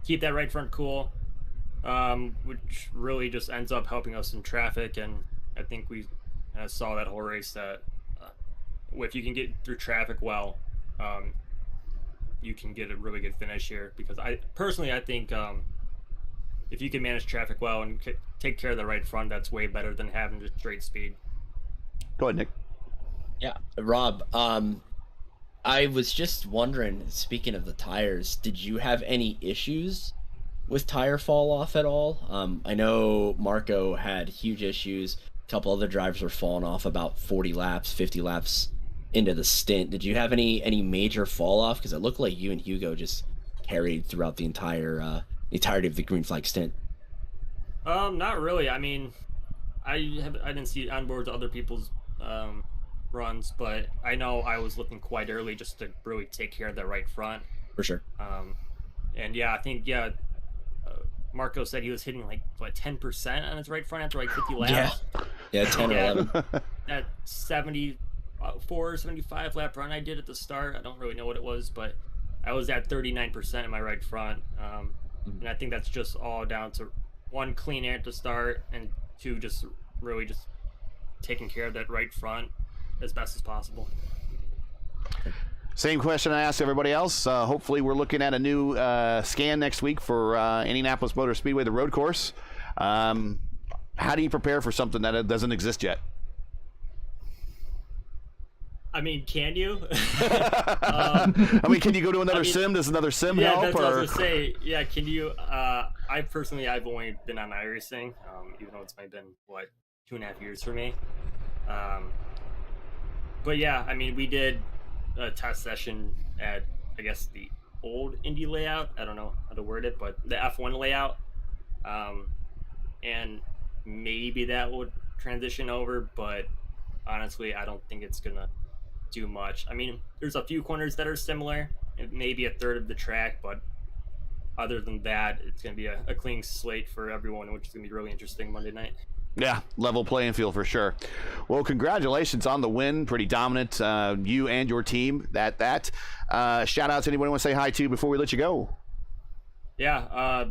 Speaker 5: keep that right front cool, which really just ends up helping us in traffic. And I think we saw that whole race that if you can get through traffic well, you can get a really good finish here, because I think if you can manage traffic well and take care of the right front, that's way better than having just straight speed.
Speaker 1: Go ahead, Nick.
Speaker 2: Yeah, Rob, I was just wondering, speaking of the tires, did you have any issues with tire fall off at all? I know Marco had huge issues. A couple other drivers were falling off about 40 laps, 50 laps into the stint. Did you have any major fall off? Because it looked like you and Hugo just carried throughout the entirety of the green flag stint.
Speaker 5: Not really. I mean, I didn't see onboard to other people's runs, but I know I was looking quite early just to really take care of that right front.
Speaker 2: For sure.
Speaker 5: And yeah, I think Marco said he was hitting like 10% on his right front after like 50 laps.
Speaker 2: Yeah, 10 or 11.
Speaker 5: That 74, 75 lap run I did at the start, I don't really know what it was, but I was at 39% in my right front. And I think that's just all down to one, clean air to start, and two, just really just taking care of that right front as best as possible.
Speaker 1: Same question I asked everybody else. Hopefully we're looking at a new scan next week for Indianapolis Motor Speedway, the road course. How do you prepare for something that doesn't exist yet?
Speaker 5: I mean, can you?
Speaker 1: I mean, can you go to another sim? Does another sim help?
Speaker 5: That's what I was gonna say. Yeah, can you? I've only been on iRacing, even though it's only been 2.5 years for me. But yeah, I mean, we did a test session at, I guess, the old Indy layout. I don't know how to word it, but the F1 layout. And maybe that would transition over, but honestly, I don't think it's gonna do much. I mean, there's a few corners that are similar, maybe a third of the track, but other than that, it's gonna be a clean slate for everyone, which is gonna be really interesting Monday night.
Speaker 1: Yeah, level playing field for sure. Well, congratulations on the win. Pretty dominant, you and your team. Shout out to anyone you want to say hi to before we let you go.
Speaker 5: Yeah,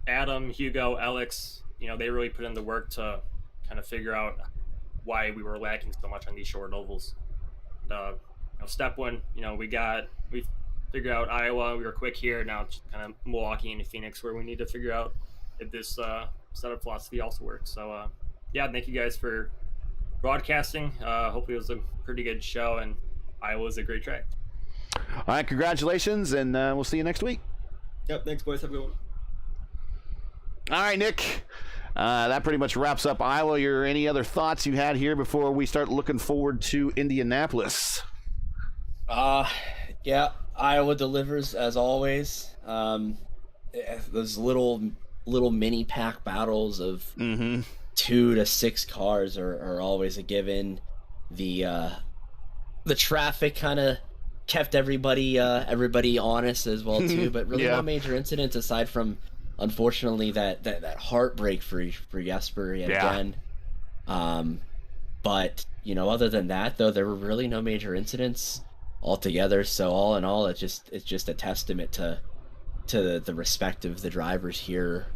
Speaker 5: Adam, Hugo, Alex, they really put in the work to kind of figure out why we were lacking so much on these short ovals. Step one, we figured out Iowa. We were quick here. Now it's kind of Milwaukee and Phoenix where we need to figure out if this setup philosophy also works. So yeah, thank you guys for broadcasting. Hopefully it was a pretty good show, and Iowa was a great track.
Speaker 1: All right, congratulations, and we'll see you next week.
Speaker 5: Yep, thanks boys, have a good one.
Speaker 1: All right, Nick, that pretty much wraps up Iowa. Any other thoughts you had here before we start looking forward to Indianapolis?
Speaker 2: Yeah, Iowa delivers as always. Those little mini pack battles of 2 to 6 cars are always a given. The traffic kind of kept everybody honest as well too, but really no major incidents aside from, unfortunately, that heartbreak for Jesper yet again. But other than that, though, there were really no major incidents altogether. So all in all, it's just a testament to the respect of the drivers here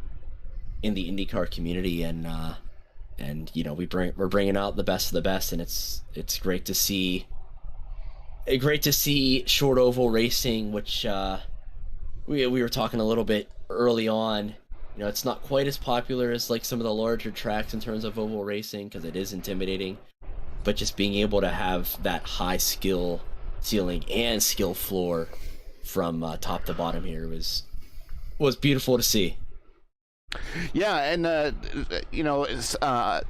Speaker 2: in the IndyCar community, and we're bringing out the best of the best, and it's great to see short oval racing, which we were talking a little bit early on. It's not quite as popular as like some of the larger tracks in terms of oval racing because it is intimidating, but just being able to have that high skill ceiling and skill floor from top to bottom here was beautiful to see.
Speaker 1: Yeah, and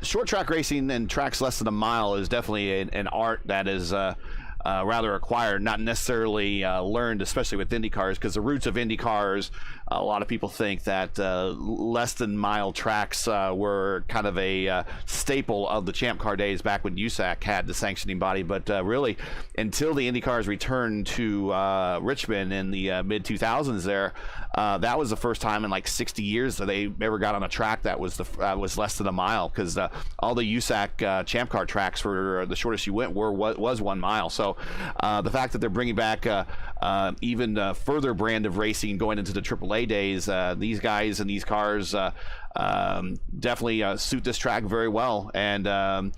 Speaker 1: short track racing and tracks less than a mile is definitely an art that is rather acquired, not necessarily learned, especially with Indy cars, because the roots of Indy cars, a lot of people think that less than mile tracks were kind of a staple of the Champ Car days back when USAC had the sanctioning body, but really until the Indy cars returned to Richmond in the mid 2000s there, that was the first time in like 60 years that they ever got on a track that was less than a mile, because all the USAC Champ Car tracks for the shortest you went was 1 mile. So the fact that they're bringing back even further brand of racing going into the AAA days, these guys and these cars definitely suit this track very well, and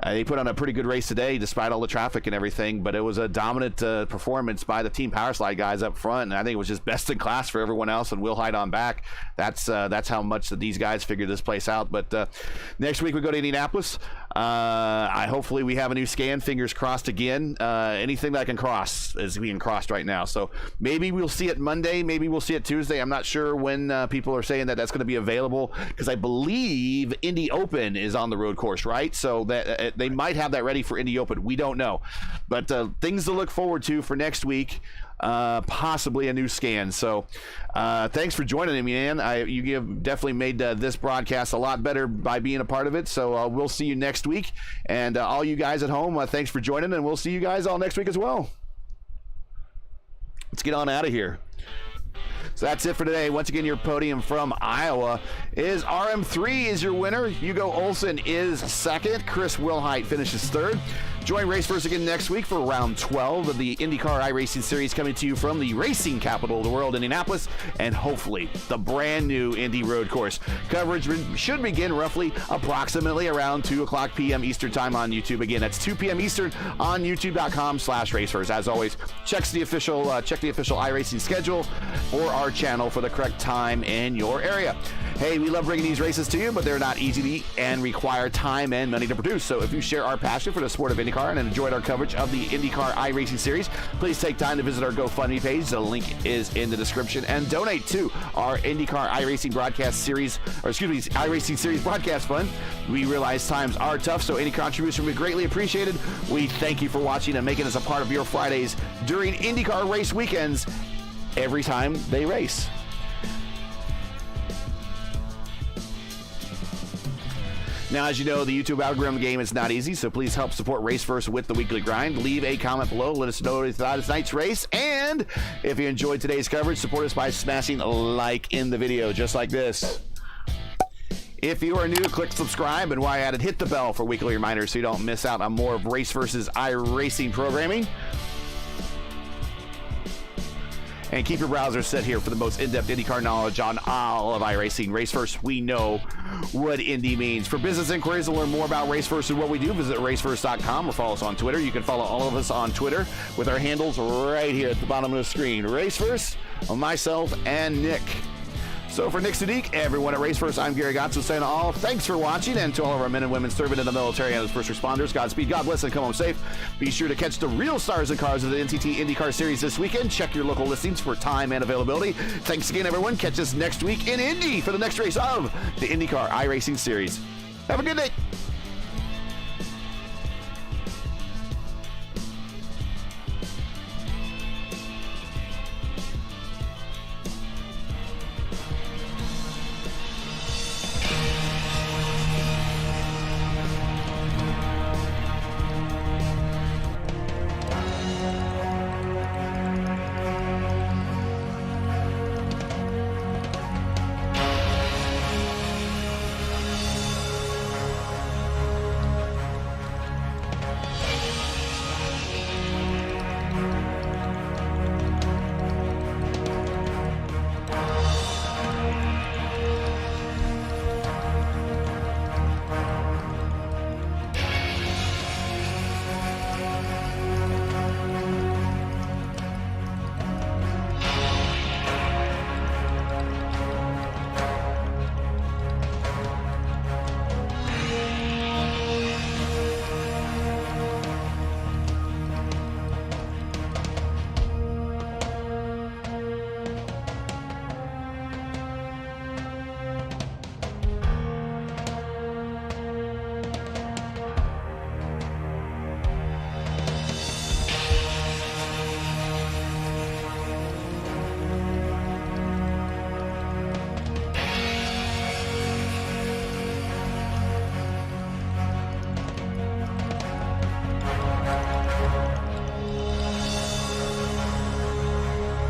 Speaker 1: they put on a pretty good race today despite all the traffic and everything, but it was a dominant performance by the Team Powerslide guys up front, and I think it was just best in class for everyone else, and Will Hyde on back. That's how much that these guys figured this place out. But next week we go to Indianapolis. Hopefully we have a new scan, fingers crossed again. Anything that I can cross is being crossed right now, so maybe we'll see it Monday, maybe we'll see it Tuesday. I'm not sure when people are saying that's going to be available, because I believe Indy Open is on the road course, right? So that they might have that ready for Indy Open. We don't know, but things to look forward to for next week. possibly a new scan. So thanks for joining me, man. You have definitely made this broadcast a lot better by being a part of it. So we'll see you next week. And all you guys at home, thanks for joining, and we'll see you guys all next week as well. Let's get on out of here. So that's it for today. Once again, your podium from Iowa is RM3 is your winner. Hugo Olsen is second. Chris Wilhite finishes third. Join Raceverse again next week for round 12 of the IndyCar iRacing Series, coming to you from the racing capital of the world, Indianapolis, and hopefully the brand new Indy road course. Coverage should begin roughly approximately around 2 o'clock p.m. Eastern time on YouTube. Again, that's 2 p.m. Eastern on youtube.com/Raceverse. As always, check the official iRacing schedule or our channel for the correct time in your area. Hey, we love bringing these races to you, but they're not easy and require time and money to produce. So if you share our passion for the sport of IndyCar and enjoyed our coverage of the IndyCar iRacing Series, please take time to visit our GoFundMe page. The link is in the description, and donate to our IndyCar iRacing broadcast series, or excuse me, iRacing Series broadcast fund. We realize times are tough, so any contribution would be greatly appreciated. We thank you for watching and making us a part of your Fridays during IndyCar race weekends every time they race. Now, as you know, the YouTube algorithm game is not easy, so please help support Raceverse with the weekly grind. Leave a comment below. Let us know what you thought of tonight's race. And if you enjoyed today's coverage, support us by smashing a like in the video, just like this. If you are new, click subscribe, and while at it, hit the bell for weekly reminders so you don't miss out on more of Raceverse's iRacing programming. And keep your browser set here for the most in-depth IndyCar knowledge on all of iRacing. Raceverse, we know what Indy means. For business inquiries to learn more about Raceverse and what we do, visit raceverse.com or follow us on Twitter. You can follow all of us on Twitter with our handles right here at the bottom of the screen. Raceverse, myself, and Nick. So for Nick Sadiq, everyone at Raceverse, I'm Gary Gotzo saying all thanks for watching, and to all of our men and women serving in the military and as first responders, Godspeed, God bless, and come home safe. Be sure to catch the real stars and cars of the NTT IndyCar Series this weekend. Check your local listings for time and availability. Thanks again, everyone. Catch us next week in Indy for the next race of the IndyCar iRacing Series. Have a good day.